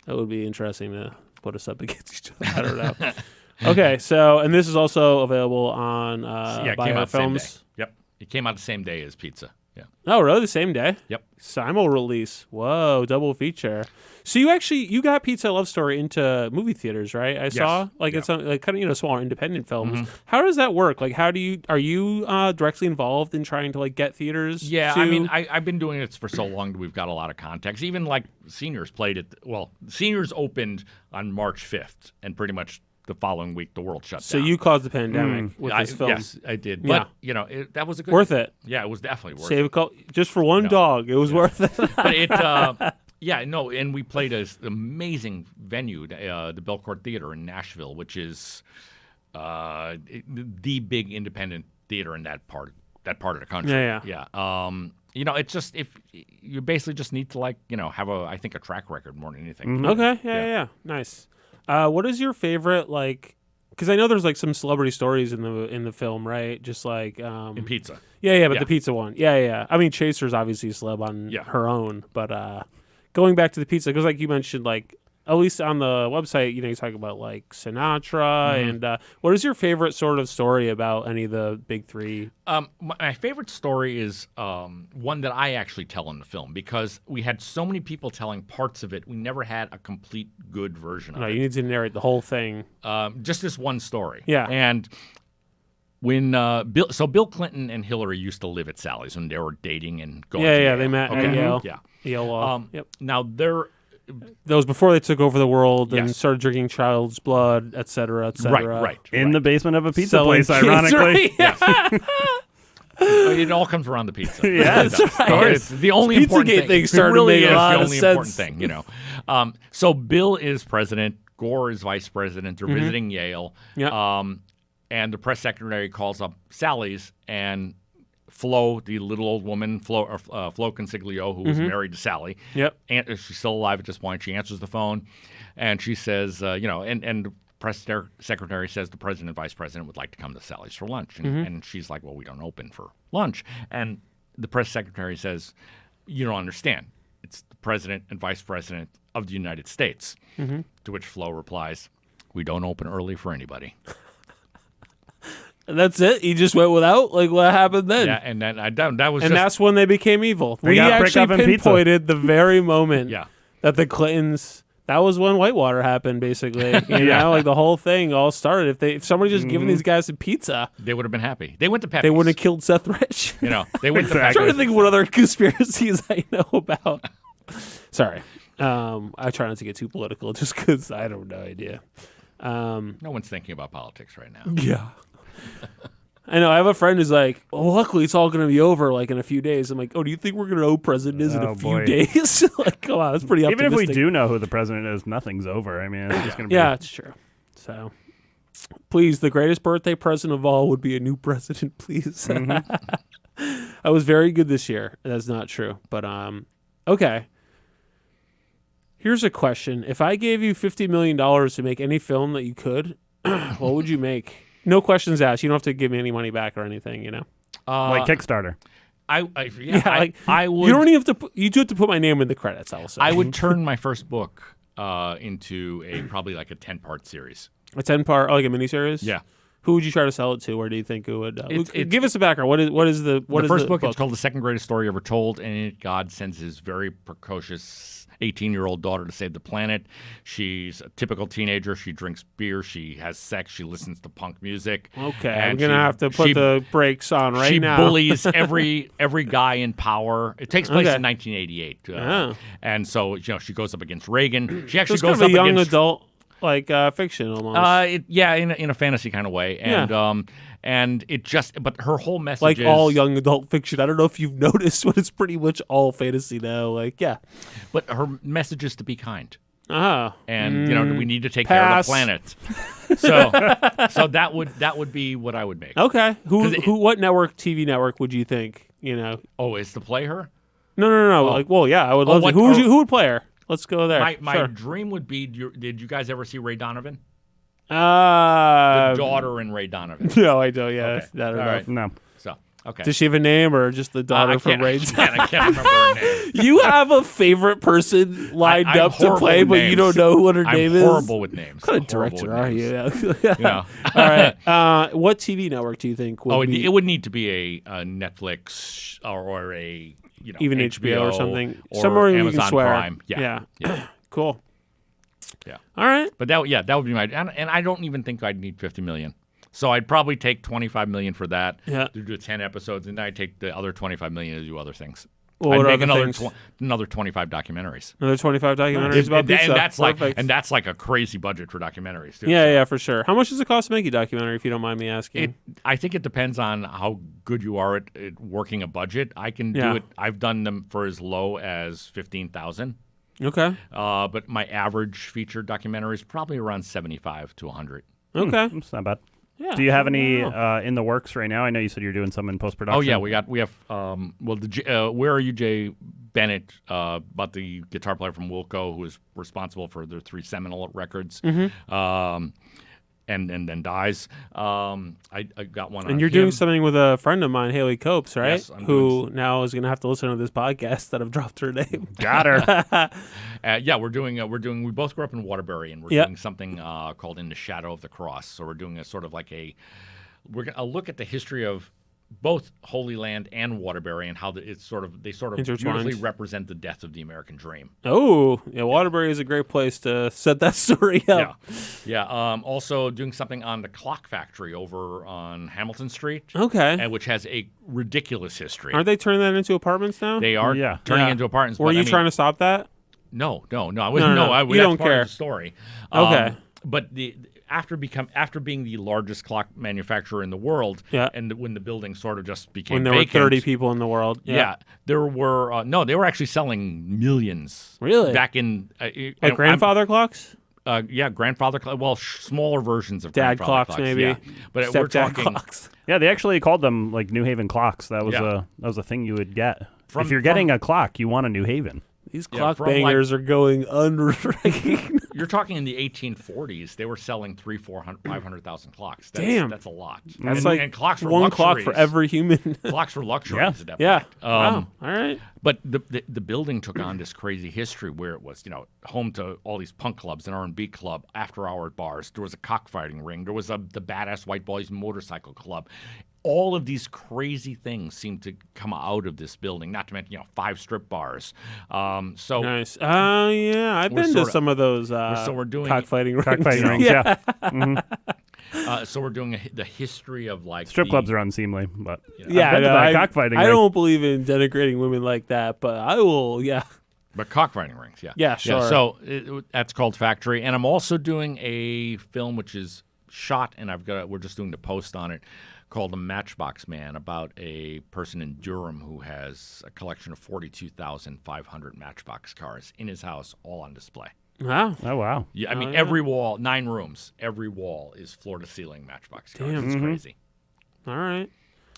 That would be interesting to put us up against each other. I don't know. Okay, so, and this is also available on It Bio came out the same day. Films. Yep. It came out the same day as Pizza. Yeah. Oh, really? The same day? Yep. Simul release. Whoa, double feature. So you got Pizza Love Story into movie theaters, right? I saw it's like kind of smaller independent films. Mm-hmm. How does that work? Like, are you directly involved in trying to like get theaters? Yeah, to... I mean, I've been doing it for so long that we've got a lot of context. Even like Seniors played it. Well, Seniors opened on March 5th, and pretty much the following week the world shut down. So you caused the pandemic with this film. Yes, I did. Yeah. But you know, that was a good Worth it. Yeah, it was definitely worth Save it. just for one dog. It was worth it. But it, yeah, no, and we played an amazing venue, the Belcourt Theater in Nashville, which is the big independent theater in that part of the country. Yeah. You know, it's just if you basically just need to have I think a track record more than anything. Okay. Yeah. Nice. What is your favorite like? Because I know there's like some celebrity stories in the film, right? Just like In Pizza. Yeah, but Yeah. the pizza one. Yeah. I mean, Chaser's obviously a celeb on Yeah. her own, but going back to the pizza, because like you mentioned, like at least on the website, you talk about like Sinatra, and what is your favorite sort of story about any of the big three? My favorite story is one that I actually tell in the film because we had so many people telling parts of it. We never had a complete good version of No, it. you need to narrate the whole thing. Just this one story. Yeah. And when Bill Clinton and Hillary used to live at Sally's when they were dating and going to Yeah, Yale. they met at Okay. Yale. Yeah. Yale Law. Yep. Now That was before they took over the world and Yes. started drinking child's blood, et cetera, et cetera. right. In the basement of a pizza Selling place, kids, ironically. right? It all comes around the pizza. Yeah, It does. right. It's the only Pizzagate important thing. thing started it really to make a is lot the of only important sense. thing, So Bill is president. Gore is vice president. They're visiting Yale. Yep. And the press secretary calls up Sally's, and Flo, the little old woman, Flo Consiglio, who was married to Sally. Yep. And she's still alive at this point. She answers the phone, and she says, and the press secretary says the president and vice president would like to come to Sally's for lunch. And she's like, well, we don't open for lunch. And the press secretary says, you don't understand. It's the president and vice president of the United States. To which Flo replies, we don't open early for anybody. And that's it? He just went without? Like, what happened then? Yeah, and then that was and that's when they became evil. They We got brick actually oven pizza. pinpointed the very moment Yeah. that the Clintons. That was when Whitewater happened, basically. You know, like the whole thing all started. If somebody just given these guys some pizza, they would have been happy. They went to Pepe's. they wouldn't have killed Seth Rich. You know, they went I'm to trying Pepe's. to think of what other conspiracies I know about. Sorry. I try not to get too political just because I have no idea. No one's thinking about politics right now. Yeah. I know. I have a friend who's like, "Oh, luckily it's all going to be over like in a few days." I'm like, "Oh, do you think we're going to know who president is in Oh, a few boy. days?" Like, come on, that's pretty Even optimistic. if we do know who the president is, nothing's over. I mean, it's just going to be. Yeah, it's true. So, please, the greatest birthday present of all would be a new president, please. I was very good this year. That's not true, but okay. Here's a question: if I gave you $50 million to make any film that you could, what would you make? No questions asked. You don't have to give me any money back or anything. You know. like Kickstarter. I would. You don't even have to. You do have to put my name in the credits. Also, I would turn my first book into probably like a 10-part series. a 10-part, like a miniseries. Yeah. Who would you try to sell it to? Where do you think it would? It's- give us a background. What is the First book? It's called The Second Greatest Story Ever Told, and in it, God sends his very precocious 18-year-old daughter to save the planet. She's a typical teenager. She drinks beer. She has sex. She listens to punk music. Okay, and I'm gonna have to put the brakes on right she now. bullies every guy in power. It takes place Okay. in 1988, Oh. and so she goes up against Reagan. She So actually it's goes kind of up a young against adult, like fiction almost. in a fantasy kind of way, and it just but her whole message like is all young adult fiction. I don't know if you've noticed, but it's pretty much all fantasy now. Like, yeah. but her message is to be kind. Ah. And we need to take care of pass. the planet. So that would be what I would make. Okay. 'Cause What TV network would you think? You know? Oh, is to play her? No. Like, well, yeah, I would love to. Who would play her? Let's go there. My Sure. dream would be. Did you guys ever see Ray Donovan? The Uh, daughter in Ray Donovan. no, I don't. Yeah, Okay. I don't All know. right. No. So okay. Does she have a name or just the daughter I from can't, Ray? I can't remember her name. You have a favorite person lined I'm up to horrible play, with but names. you don't know what her name I'm is. horrible with names. What kind of Horrible director with are names. you? Yeah. All right. What TV network do you think would be? It would need to be a Netflix or a Even HBO or something. or Somewhere you Amazon can swear. Prime. Yeah. Cool. Yeah. All right. But that would be my and I don't even think I'd need $50 million. So I'd probably take $25 million for that Yeah. to do 10 episodes, and then I'd take the other $25 million to do other things. Well, I'd what make other another things? another 25 documentaries. Another 25 documentaries about pizza. And that's like a crazy budget for documentaries too. Yeah, for sure. How much does it cost to make a documentary, if you don't mind me asking? I think it depends on how good you are at working a budget. I can Yeah. do it. I've done them for as low as 15,000. Okay. But my average feature documentary is probably around 75 to 100. Okay. It's not bad. Yeah. Do you have any Wow. in the works right now? I know you said you're doing some in post production. Oh yeah, we have Where Are You, Jay Bennett, about the guitar player from Wilco who is responsible for their 3 seminal records, and then dies. I got one. And on you're him. doing something with a friend of mine, Haley Copes, right? Yes, I'm Who now is going to have to listen to this podcast that I've dropped her name. Got her. Yeah, we're doing. We both grew up in Waterbury, and we're Yep. doing something called In the Shadow of the Cross. So we're doing a sort of like we're gonna look at the history of both Holy Land and Waterbury and how they sort of Intertwined. beautifully represent the death of the American dream. Oh, yeah. Waterbury is a great place to set that story up. Yeah. Also doing something on the clock factory over on Hamilton Street, Okay. which has a ridiculous history. Aren't they turning that into apartments now? They are Yeah. turning Yeah. into apartments. Were but you I mean, trying to stop that? No, I wasn't. No. No, You that's don't part care. of the story. Okay. But after being the largest clock manufacturer in the world, Yeah. and when the building sort of just became When there vacant, were 30 people in the world. yeah, there were they were actually selling millions. Really? Back in Like grandfather clocks? grandfather clock. Well, smaller versions of Dad grandfather clocks, maybe. Yeah. But we're Stepdad talking. clocks. Yeah, they actually called them like New Haven clocks. That was a thing you would get. If you're getting a clock, you want a New Haven. These clock from, bangers are going unrecognized. You're talking in the 1840s. They were selling 500,000 clocks. Damn. That's a lot. That's and, like and clocks were one clock luxuries. for every human. Clocks were luxuries Yeah. at that Yeah. point. Wow. All right. But the building took on this crazy history where it was, home to all these punk clubs, an R&B club, after-hour bars. There was a cockfighting ring. There was the Badass White Boys motorcycle club. All of these crazy things seem to come out of this building. Not to mention, 5 strip bars. So Nice. Oh, yeah. I've been to some of those we're doing cockfighting rings. Cockfighting rings, yeah. so we're doing the history of Strip clubs are unseemly, but Yeah, I've been to that cockfighting I ring. don't believe in denigrating women like that, but I will, yeah. But cockfighting rings, yeah. Yeah, sure. So that's called Factory. And I'm also doing a film which is shot, and we're just doing the post on it, called The Matchbox Man, about a person in Durham who has a collection of 42,500 Matchbox cars in his house, all on display. Wow. Oh, wow. Yeah, I mean, every wall, 9 rooms, every wall is floor-to-ceiling Matchbox cars. Damn. It's crazy. All right.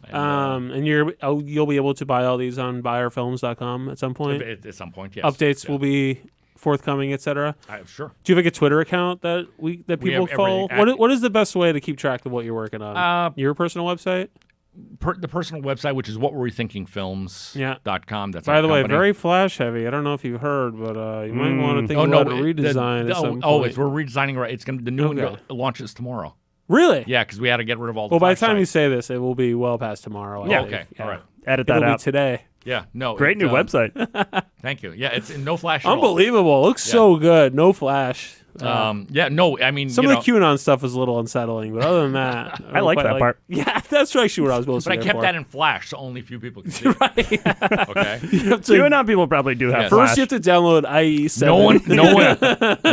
And, And you'll be able to buy all these on buyerfilms.com at some point? at some point, yes. Updates will be forthcoming, etc. Sure. Do you have like a Twitter account that people have follow? everything. What is the best way to keep track of what you're working on? Your personal website? The personal website, which is whatwerethinkingfilms.com. That's By our the way, company. very flash heavy. I don't know if you've heard, but you might want to think about a redesign at some point. We're redesigning right. It's the new one launches tomorrow. Really? Yeah, because we had to get rid of all the Well, by the flash time you sites. say this, it will be well past tomorrow. I Yeah. believe. Okay. All right. Edit that It'll be out. today. Yeah. No. Great new website. Thank you. Yeah, it's no flash. At all. Unbelievable. Looks so good. No flash. Yeah. No. I mean, Some of the QAnon stuff is a little unsettling, but other than that, I like that part. Yeah, that's actually what I was supposed But to I say. kept that in flash, so only a few people can see it. right. Okay. QAnon people probably do have Yeah. flash. First, you have to download IE7.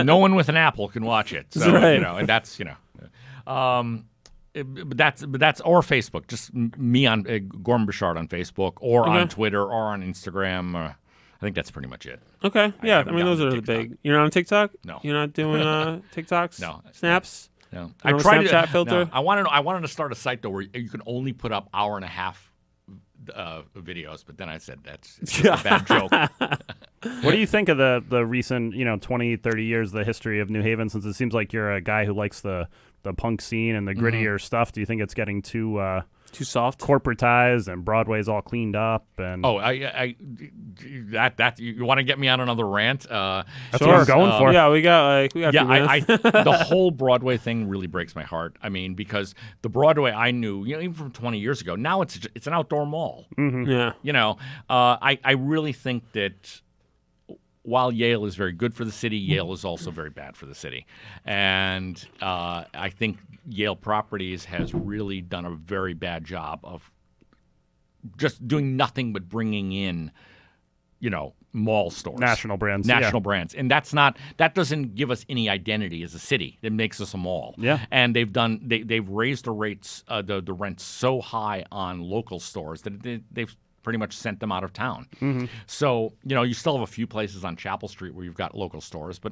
No one with an Apple can watch it. So right. and that's but that's or Facebook. Just me on Gorman Bechard on Facebook, or on Twitter, or on Instagram. I think that's pretty much it. Okay. Yeah. I haven't mean, those gotten are to the TikTok. big. You're not on TikTok? No. You're not doing TikToks? No. Snaps? No, I tried Snapchat filter. No, I wanted to start a site though where you can only put up hour and a half videos, but then I said it's just a bad joke. What do you think of the recent 20, 30 years, the history of New Haven? Since it seems like you're a guy who likes the punk scene and the grittier stuff, do you think it's getting too soft, corporatized, and Broadway's all cleaned up? And that you want to get me on another rant? That's what I'm going for. Yeah, we got a few minutes. The whole Broadway thing really breaks my heart. I mean, because the Broadway I knew, even from 20 years ago, now it's an outdoor mall. Yeah. I really think that while Yale is very good for the city, Yale is also very bad for the city. And I think Yale Properties has really done a very bad job of just doing nothing but bringing in, mall stores. National brands. Brands. And that doesn't give us any identity as a city. It makes us a mall. Yeah. And they've raised the rates, the rents so high on local stores that they've pretty much sent them out of town. So, you still have a few places on Chapel Street where you've got local stores, but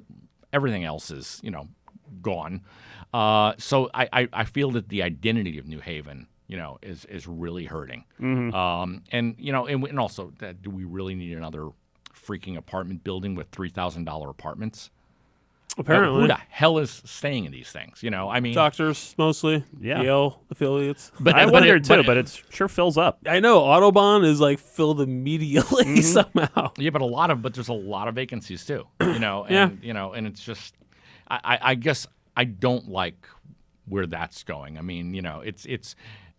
everything else is, gone. So I feel that the identity of New Haven, is really hurting. And also, do we really need another freaking apartment building with $3,000 apartments? Apparently. Who the hell is staying in these things? I mean, Doctors, mostly. Yeah. Yale affiliates. But I wonder too, but it sure fills up. I know. Autobahn is filled immediately somehow. Yeah, but there's a lot of vacancies too. And and it's just, I guess I don't like where that's going. I mean,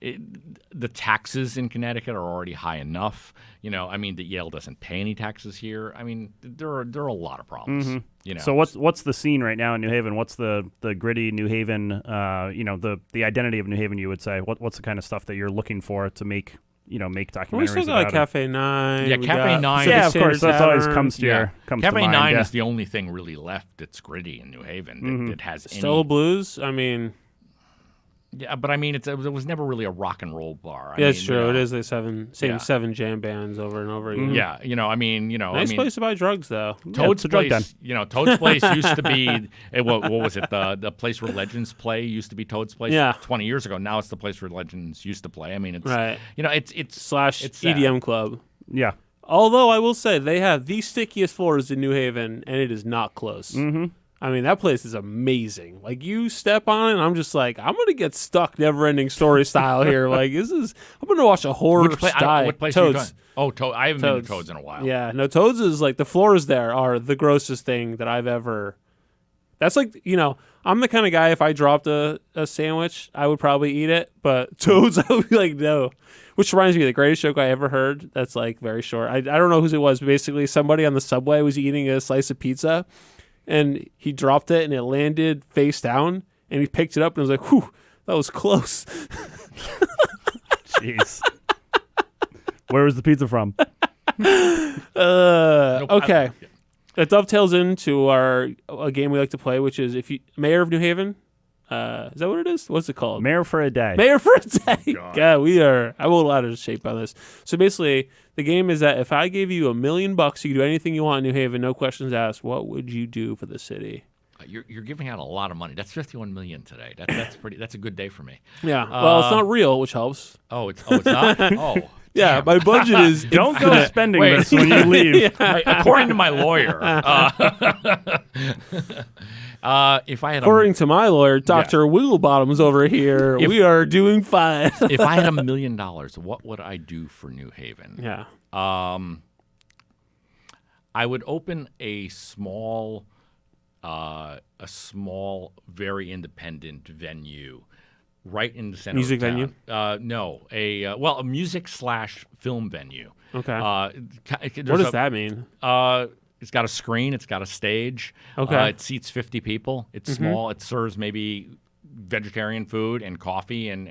the taxes in Connecticut are already high enough. I mean, that Yale doesn't pay any taxes here. I mean, there are a lot of problems. So what's the scene right now in New Haven? What's the gritty New Haven? The identity of New Haven. You would say what's the kind of stuff that you're looking for to make documentaries We still got about it? Cafe 9. Yeah, we Cafe got 9. Civic Yeah, of course. Center That's always Tavern. comes to Cafe mind, 9 yeah. is the only thing really left that's gritty in New Haven that has Stella Blues. I mean, Yeah, but I mean, it was never really a rock and roll bar. Yeah, it's mean, true. you know, It is the same Yeah. 7 jam bands over and over again. Yeah, Nice place to buy drugs, though. Toad's it's a drug place, Toad's place used to be what was it? The place where legends play used to be Toad's place. Yeah. 20 years ago. Now it's the place where legends used to play. I mean, it's Right. it's Slash it's sad. EDM club. Yeah. Although I will say they have the stickiest floors in New Haven, and it is not close. Mm-hmm. I mean, that place is amazing. Like, you step on it, and I'm just like, I'm going to get stuck never-ending story style here. Like, I'm going to watch a horror What place are you Toads. going? Oh, I haven't been to Toads. Toads in a while. Yeah, no, Toads is like, the floors there are the grossest thing that I've ever... That's like, I'm the kind of guy, if I dropped a sandwich, I would probably eat it, but Toads, I would be like, no. Which reminds me, the greatest joke I ever heard, that's like very short. I don't know whose it was, but basically somebody on the subway was eating a slice of pizza, and he dropped it, and it landed face down, and he picked it up, and was like, whew, that was close. Jeez. Where was the pizza from? Okay. That dovetails into a game we like to play, which is Mayor of New Haven. Is that what it is? What's it called? Mayor for a day. Mayor for a day. God, I'm a little out of shape on this. So basically, the game is that if I gave you $1 million, you could do anything you want in New Haven, no questions asked. What would you do for the city? You're giving out a lot of money. That's $51 million today. That's a good day for me. Yeah. Well, it's not real, which helps. It's not. Oh. Yeah, my budget is Don't go infinite. spending Wait. this when you leave. According to my lawyer, if I had According to my lawyer, Dr. Wigglebottom's over here, we are doing fine. if I had $1 million, what would I do for New Haven? Yeah. I would open a small, very independent venue right in the center. Music of venue? town. No, a music/film venue. Okay. What What does that mean? It's got a screen. It's got a stage. Okay. It seats 50 people. It's small. It serves maybe vegetarian food and coffee and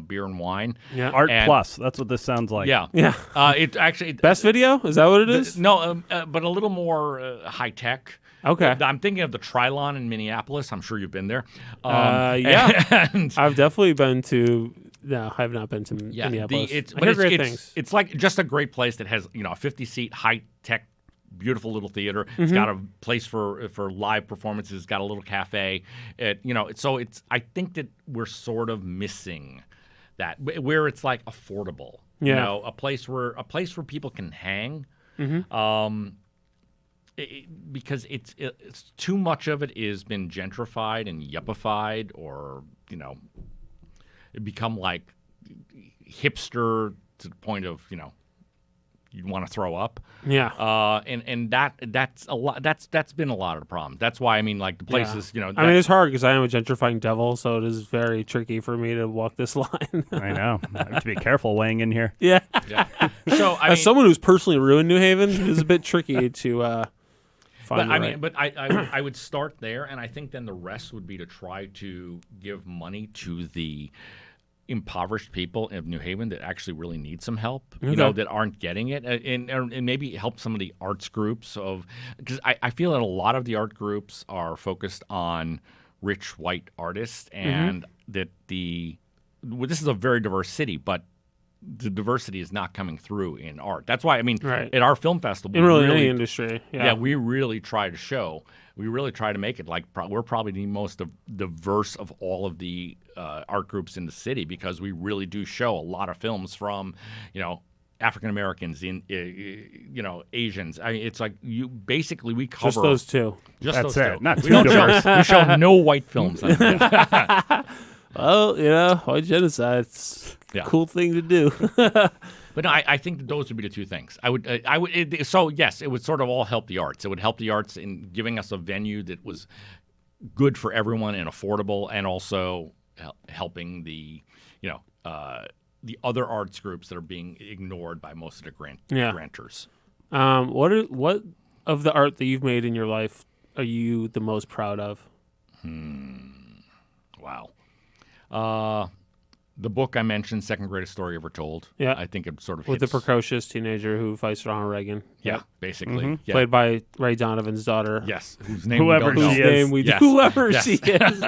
beer and wine. Yeah. Art And- Plus. That's what this sounds like. Yeah. Yeah. It actually Best video? Is that what it is? No, but a little more high tech. Okay. I'm thinking of the Trilon in Minneapolis. I'm sure you've been there. Yeah. and- I've definitely been to. No, I have not been to yeah, Minneapolis. I hear great things. It's like just a great place that has a 50-seat high tech, beautiful little theater. It's got a place for live performances. It's got a little cafe. So it's. I think that we're sort of missing that where it's like affordable. Yeah. A place where people can hang. Because it's too much of it has been gentrified and yuppified, or it become like hipster to the point of you'd want to throw up. Yeah. And that's a lot. That's been a lot of the problem. That's why the places. I mean, it's hard because I am a gentrifying devil, so it is very tricky for me to walk this line. I know. I have to be careful weighing in here. Yeah. yeah. So As someone who's personally ruined New Haven, it is a bit tricky to find. But I would start there, and I think then the rest would be to try to give money to the impoverished people of New Haven that actually really need some help, that aren't getting it, and maybe help some of the arts groups because I feel that a lot of the art groups are focused on rich white artists, and that this is a very diverse city, but the diversity is not coming through in art. That's why Right. at our film festival, in really any industry. Yeah. we really try to show. We really try to make it like we're probably the most diverse of all of the art groups in the city, because we really do show a lot of films from, African Americans, Asians. I mean, it's like we cover Just those two. Just That's those it. two. Not We too don't diverse. show. We show no white films. Well, white genocide. It's a Yeah. cool thing to do. But no, I think that those would be the two things. So yes, it would sort of all help the arts. It would help the arts in giving us a venue that was good for everyone and affordable, and also helping the other arts groups that are being ignored by most of the grantors. What of the art that you've made in your life are you the most proud of? Wow. The book I mentioned, Second Greatest Story Ever Told. Yeah. I think it sort of With the hits. precocious teenager who fights Ronald Reagan. Yeah, basically. Yeah. Played by Ray Donovan's daughter. Yes. Whose name Whoever we don't she know. is. Name we Yes. whoever Yes. she is.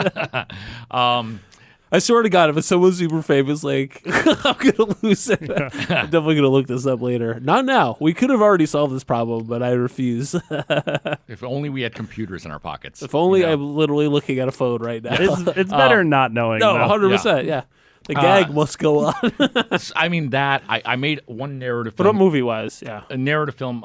I swear to God, if it's someone super famous, like, I'm going to lose it. I'm definitely going to look this up later. Not now. We could have already solved this problem, but I refuse. If only we had computers in our pockets. If only I'm literally looking at a phone right now. It's better not knowing. No, though. 100%. Yeah. The gag must go on. I mean, I made one narrative But film. what movie-wise, yeah. A narrative film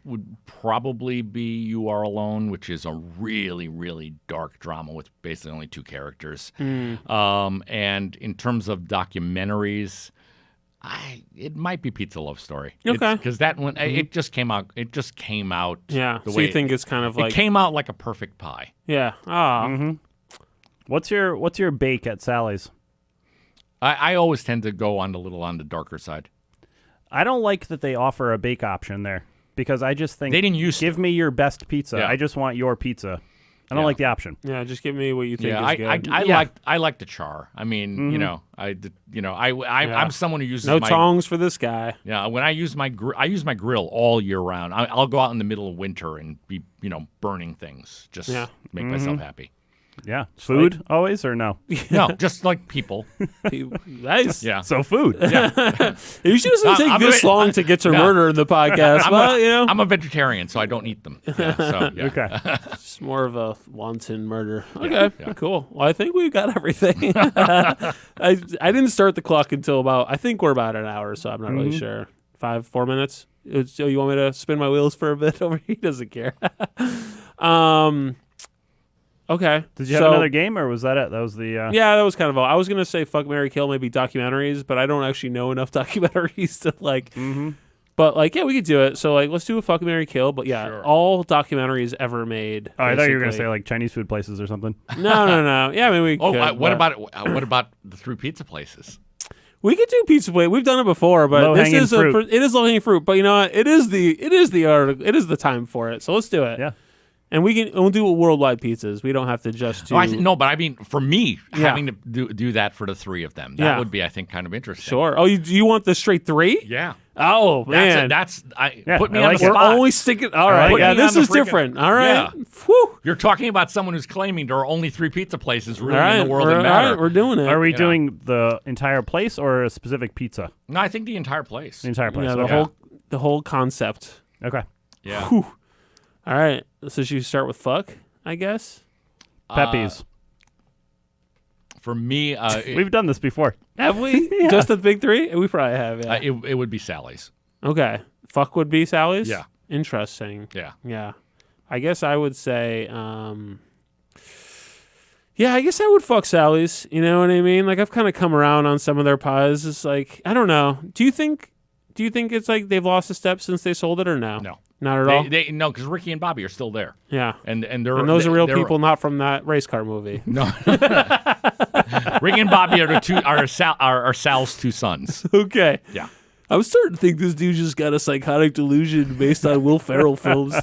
would probably be You Are Alone, which is a really, really dark drama with basically only 2 characters. And in terms of documentaries, it might be Pizza Love Story. Okay. Because that one, it just came out. It just came out. Yeah. The So way you think it's kind of it like... came out like a perfect pie. Yeah. Ah. What's your bake at Sally's? I always tend to go on the darker side. I don't like that they offer a bake option there because I just think They didn't use give me your best pizza. Yeah. I just want your pizza. I don't like the option. Yeah, just give me what you think Yeah, is good. I like the char. I mean, I'm someone who uses No my tongs for this guy. Yeah, when I use my grill all year round. I'll go out in the middle of winter and be burning things just to make myself happy. Yeah. Food always or no? No, just like people. Nice. Yeah. So food. Yeah. You should have take this long to get to murder in the podcast. I'm a vegetarian, so I don't eat them. Yeah, so, yeah. Okay. It's more of a wanton murder. Okay, yeah. cool. Well, I think we've got everything. I didn't start the clock until I think we're about an hour, so I'm not really sure. 4 minutes? So you want me to spin my wheels for a bit over here? He doesn't care. Okay. Did you have another game, or was that it? That was the... Yeah, that was kind of all. I was going to say fuck, marry, kill, maybe documentaries, but I don't actually know enough documentaries to like... But like, yeah, we could do it. So like, let's do a fuck, marry, kill. But yeah, Sure. all documentaries ever made. Oh, I thought you were going to basically. say like Chinese food places or something. No. Yeah, I mean, we Oh, could. what but- about the 3 pizza places? We could do pizza plate. We've done it before, but Low-hanging this is fruit. it is low hanging fruit. But you know what? It is the article. It is the time for it. So let's do it. Yeah. And we'll do worldwide pizzas. We don't have to just do. No, but I mean, for me, Yeah. having to do that for the 3 of them, that Yeah. would be, I think, kind of interesting. Sure. Oh, you want the straight 3? Yeah. Oh man, Put me I on like the it. we're spot. only sticking. All right. Put Yeah, me this on is the freaking- different. All right. Yeah. Whew. You're talking about someone who's claiming there are only 3 pizza places really All right. in the world All that right. matter. We're doing it. Are we Yeah. doing the entire place or a specific pizza? No, I think the entire place. The entire place. Yeah, the Okay. whole concept. Okay. Yeah. Whew. All right. So should we start with fuck? I guess. Pepe's. For me, We've done this before. Have we? Just the big 3? We probably have. Yeah. it would be Sally's. Okay. Fuck would be Sally's? Yeah. Interesting. Yeah. Yeah. I guess I would say, yeah, I guess I would fuck Sally's. You know what I mean? Like, I've kind of come around on some of their pies. It's like, I don't know. Do you think it's like they've lost a step since they sold it or no? No. Not at all? No, because Ricky and Bobby are still there. Yeah. And And those are real they're- people, not from that race car movie. No. Ricky and Bobby are Sal's 2 sons. Okay. Yeah. I'm starting to think this dude just got a psychotic delusion based on Will Ferrell films.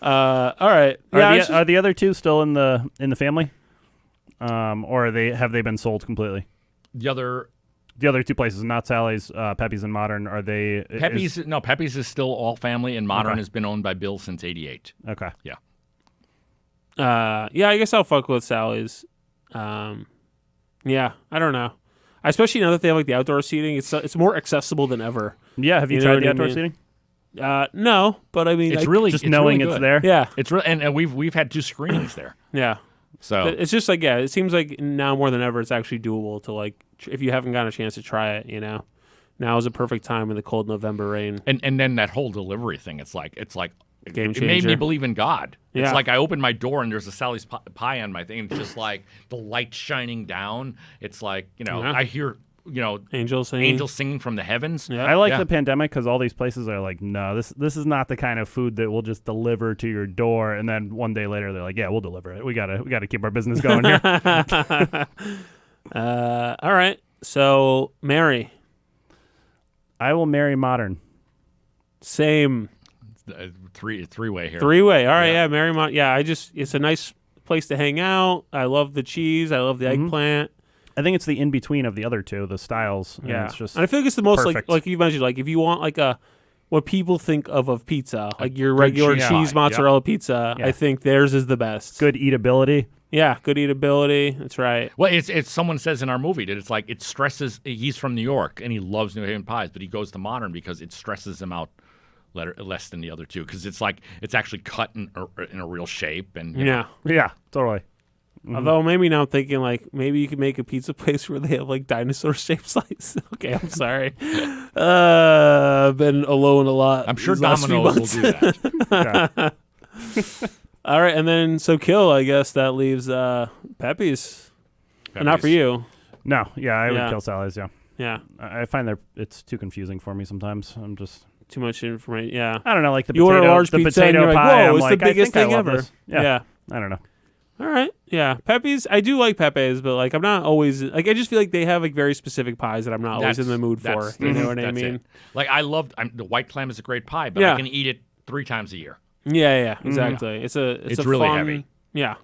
All right. Are the other 2 still in the family? Or have they been sold completely? The other The other 2 places, not Sally's, Pepe's and Modern, are they? Pepe's is still all family, and Modern Okay. has been owned by Bill since '88. Okay. Yeah. Yeah, I guess I'll fuck with Sally's. Yeah, I don't know. Especially now that they have like the outdoor seating, it's more accessible than ever. Yeah. Have you, You know tried what the I outdoor mean? seating? No, but I mean, It's really Just it's knowing really it's good. there. yeah, It's real, and we've had 2 screenings there. yeah. So It's just like, yeah, it seems like now more than ever, it's actually doable to like, if you haven't gotten a chance to try it, you know, now is a perfect time in the cold November rain. and then that whole delivery thing, it's like Game it made me changer. believe in God. Yeah. It's like I opened my door and there's a Sally's pie on my thing, and it's just like the light shining down. It's like, Yeah. I hear, Angels singing. angels singing from the heavens. Yeah. I like Yeah. the pandemic because all these places are like, no, this is not the kind of food that we'll just deliver to your door, and then one day later they're like, yeah, we'll deliver it. We gotta keep our business going here. All right. So, Mary, I will marry Modern. same. Three-way here. 3-way. All right. Yeah. Yeah. Marymount. Yeah. it's a nice place to hang out. I love the cheese. I love the eggplant. I think it's the in between of the other 2, the styles. And Yeah. it's just and I feel like it's the most perfect. like you mentioned, like if you want like what people think of pizza, like your good regular cheese cheese pie, mozzarella pizza, Yeah. I think theirs is the best. good eatability. Yeah, good eatability. That's right. Well, it's someone says in our movie that it's like it stresses. He's from New York and he loves New Haven pies, but he goes to Modern because it stresses him out less than the other two because it's like it's actually cut in a real shape and you know. Yeah, totally. Although maybe now I'm thinking like maybe you could make a pizza place where they have like dinosaur shaped slices. Okay, I'm sorry. I've been alone a lot. I'm sure these last few Domino's will months. do that. Yeah. All right, and then so kill. I guess that leaves Pepe's. Not for you. No, yeah, I Yeah. would kill Sally's. Yeah, Yeah, I find it's too confusing for me sometimes. I'm just. too much information. Yeah, I don't know, like the you potato, order a large the pizza potato and you're like, pie. whoa, I'm it's like, the biggest I think thing I love ever. this. Yeah. I don't know. All right. Yeah. Pepe's. I do like Pepe's, but like I'm not always like I just feel like they have like very specific pies that I'm not always in the mood for. You know what I mean? It. Like the white clam is a great pie, but Yeah. I can eat it 3 times a year. Yeah. Exactly. It's a really fun, heavy. Yeah.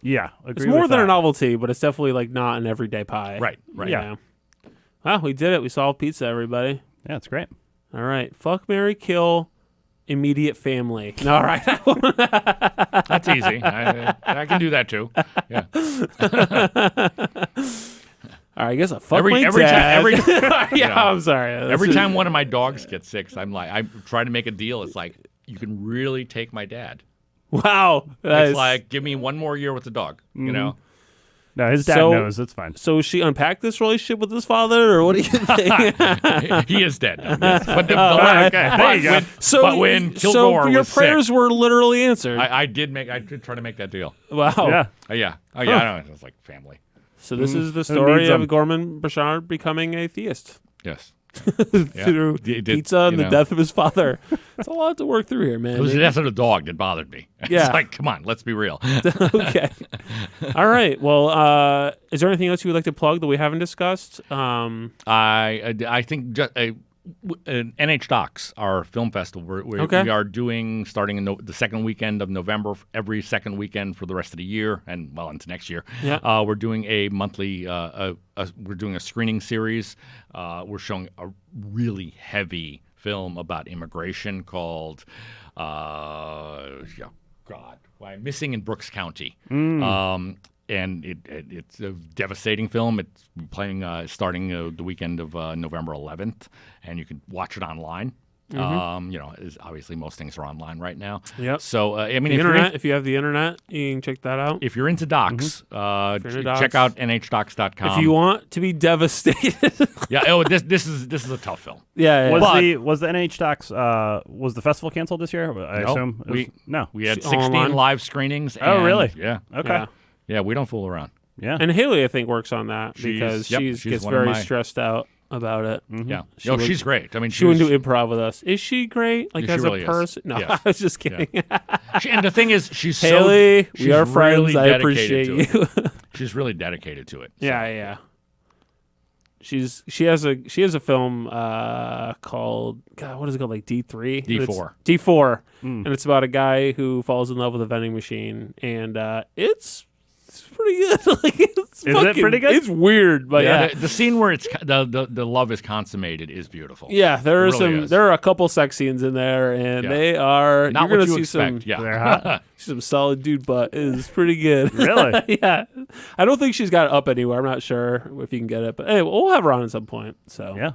Yeah, It's agree more with than a that. novelty, but it's definitely like not an everyday pie. Right. Yeah. Well, we did it. We solved pizza, everybody. Yeah, it's great. All right. Fuck, marry, kill, immediate family. All right. That's easy. I can do that too. Yeah. All right. I guess I fuck Every my time, dad. you know, I'm sorry. every time one of my dogs gets sick, I'm like, I try to make a deal. It's like you can really take my dad. Wow. That It's is- like give me one more year with the dog. You know. No, his dad So- knows. It's fine. So she unpacked this relationship with his father, or what do you think? He is dead. Yes. But, okay. There you go. So, when so Kilgore your was prayers sick, were literally answered. I did try to make that deal. Wow. Yeah. Yeah. Oh yeah. I don't know. It's like family. So this is the needs story them? of Gorman Bechard becoming a theist Yes. through It did, pizza and you the know. death of his father. It's a lot to work through here, man. It was the death of the dog that bothered me. Yeah. It's like, come on, let's be real. Okay. All right. Well, is there anything else you would like to plug that we haven't discussed? I think NH Docs, our film festival, Okay. we are doing starting in the second weekend of November, every second weekend for the rest of the year, and well into next year. Yeah. We're doing a monthly. We're doing a screening series. We're showing a really heavy film about immigration called Missing in Brooks County. And it's a devastating film. It's playing starting the weekend of November 11th, and you can watch it online. Obviously most things are online right now. Yep. So I mean, The internet. If you have the internet, you can check that out. if you're into docs, you're into docs. check out nhdocs.com. If you want to be devastated, yeah. Oh, this is a tough film. yeah. Was the NH Docs was the festival canceled this year? I No, assume it was, no. We had All 16 online? live screenings. Oh, and- really? Yeah. Okay. Yeah. Yeah. We don't fool around. Yeah. And Haley, I think, works on that because she's she gets one of very my- stressed out about it. Yeah. She No, would- she's great. I mean, She wouldn't do improv with us. Is she great? Like Yeah, she as really a is. person? No, Yeah. I was just kidding. And the thing is, she's Haley, she's we are friends. really I dedicated appreciate to you. it. She's really dedicated to it. So. Yeah. She has a film called God, what is it called? Like D3? D4. D4. And it's about a guy who falls in love with a vending machine, and it's pretty good. Like it's Is it pretty good? It's weird, but yeah. The scene where it's the love is consummated is beautiful. Yeah, there are It really is. there are a couple sex scenes in there, and Yeah. they are Not you're what gonna you see expect. some Yeah. They're hot. some solid dude butt. It is pretty good. Really? Yeah, I don't think she's got it up anywhere. I'm not sure if you can get it, but hey, we'll have her on at some point. So Yeah.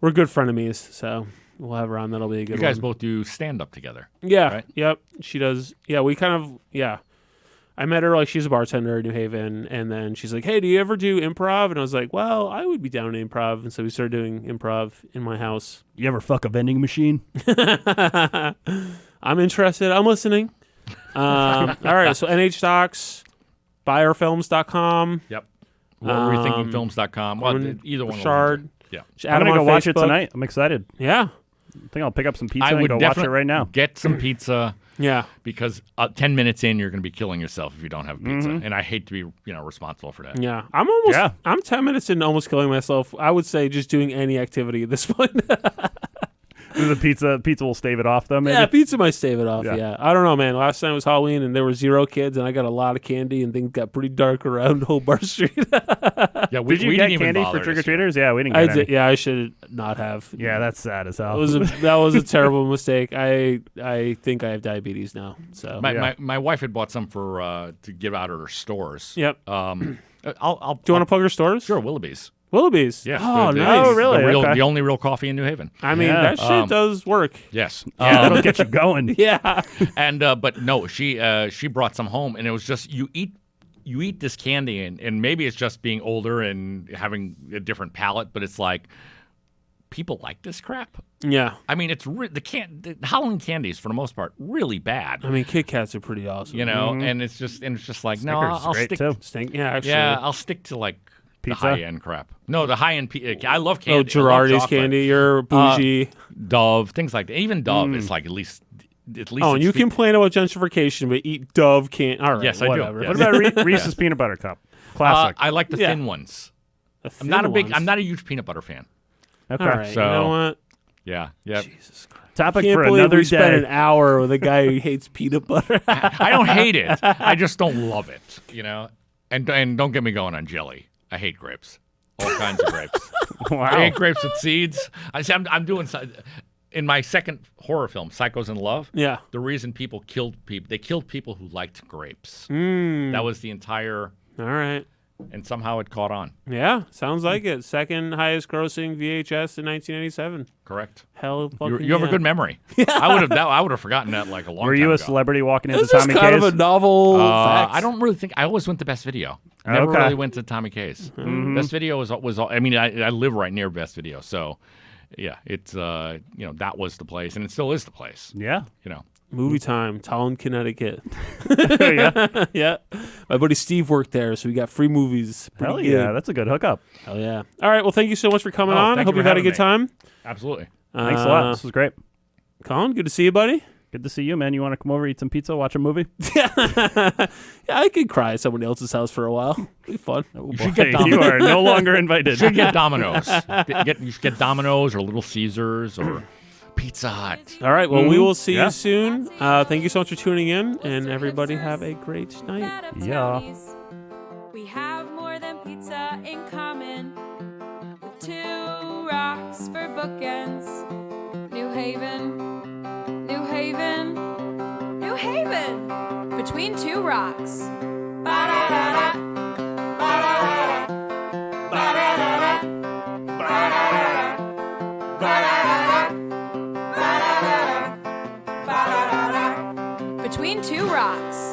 we're good frenemies, so we'll have her on. That'll be a good You guys one. both do stand up together. Yeah. right? Yep. She does. Yeah. We kind of. Yeah. I met her like she's a bartender in New Haven, and then she's like, "Hey, do you ever do improv?" And I was like, "Well, I would be down to improv," and so we started doing improv in my house. You ever fuck a vending machine? I'm interested. I'm listening. All right. So NH Docs, buyerfilms.com. Yep. Rethinkingfilms.com. Well, Gorman either one. will Bechard. link it. Yeah. Add I'm him gonna go on watch it Facebook. tonight. I'm excited. Yeah. I think I'll pick up some pizza I and would go watch it definitely right now. get some pizza Yeah. because 10 minutes in, you're going to be killing yourself if you don't have pizza. And I hate to be, responsible for that. Yeah. I'm almost. Yeah. I'm 10 minutes into almost killing myself. I would say just doing any activity at this point. The pizza will stave it off, though, maybe? Yeah, pizza might stave it off. Yeah. Yeah. I don't know, man. Last time was Halloween, and there were 0 kids, and I got a lot of candy, and things got pretty dark around Hobart Street. Yeah, we Did you we get didn't even candy bother for this year. trick-or-treaters? Yeah, we didn't I get any. I should not have. Yeah, that's sad as hell. That was a terrible mistake. I think I have diabetes now. So My wife had bought some for to give out at her stores. yep. I'll Do you want to plug your stores? Sure, Willoughby's. Willoughby's. Yeah. Oh, the- nice. Oh, really? The Okay. only real coffee in New Haven. I mean, Yeah. that shit does work. Yes. Yeah, that'll get you going. Yeah. And but no, she brought some home, and it was just you eat this candy, and maybe it's just being older and having a different palate, but it's like people like this crap. Yeah. I mean, it's the Halloween candies for the most part really bad, I mean, Kit Kats are pretty awesome. you know, and it's just like no, Snickers is I'll great, stick. too. Stink. Yeah, actually. Yeah, I'll stick to like the Pizza? high end crap. No, the high end. I love candy. Oh, I love Girardi's chocolate. candy. You're bougie. Dove, things like that. Even Dove is like at least. Oh, and it's you complain about gentrification, but eat Dove can't. All right. Yes, I do. whatever. Yes. What about Reese's Peanut Butter Cup? Classic. I like the Yeah. thin ones. The I'm not thin a ones. huge peanut butter fan. Okay. All right. So- you know what? Yeah. Jesus Christ. Topic Can't for believe another we spent day. an hour with a guy who hates peanut butter. I don't hate it. I just don't love it. You know. And don't get me going on jelly. I hate grapes. All kinds of grapes. I Wow. hate grapes with seeds. I'm doing in my second horror film, Psychos in Love. Yeah. The reason people killed people, they killed people who liked grapes. Mm. That was the entire, All right. and somehow it caught on. Yeah. Sounds like it. Second highest grossing VHS in 1997. Correct. Hell fucking You have yeah. a good memory. I would have forgotten that like a long Were time you a ago. celebrity walking into This is Tommy kind K's? of a novel fact. I don't really think I always went to Best Video. Never Okay. really went to Tommy K's. Best Video was. I mean, I live right near Best Video, so yeah, it's that was the place, and it still is the place. Yeah. You know, Movie time, Tallinn, Connecticut. Yeah. Yeah. My buddy Steve worked there, so we got free movies. Pretty Hell good. yeah. That's a good hookup. Hell yeah. All right. Well, thank you so much for coming Oh, on. I thank hope you you've for had a having good time. absolutely. Thanks a lot. This was great. Colin, good to see you, buddy. Good to see you, man. You want to come over, eat some pizza, watch a movie? Yeah, I could cry at someone else's house for a while. It'd be fun. Oh, should boy. get Domino's. You are no longer invited. You should get Domino's. You should get Domino's or Little Caesars or Pizza Hut. All right. Well, we will see Yeah. you soon. Thank you so much for tuning in, and everybody have a great night. Yeah. We have more than pizza in common. With 2 rocks for bookends. New Haven, New Haven, New Haven. Between 2 rocks. Ba-da-da-da, ba-da-da-da, ba-da-da-da, ba-da-da-da, ba-da-da-da, ba-da-da-da, ba-da-da-da. Between 2 rocks.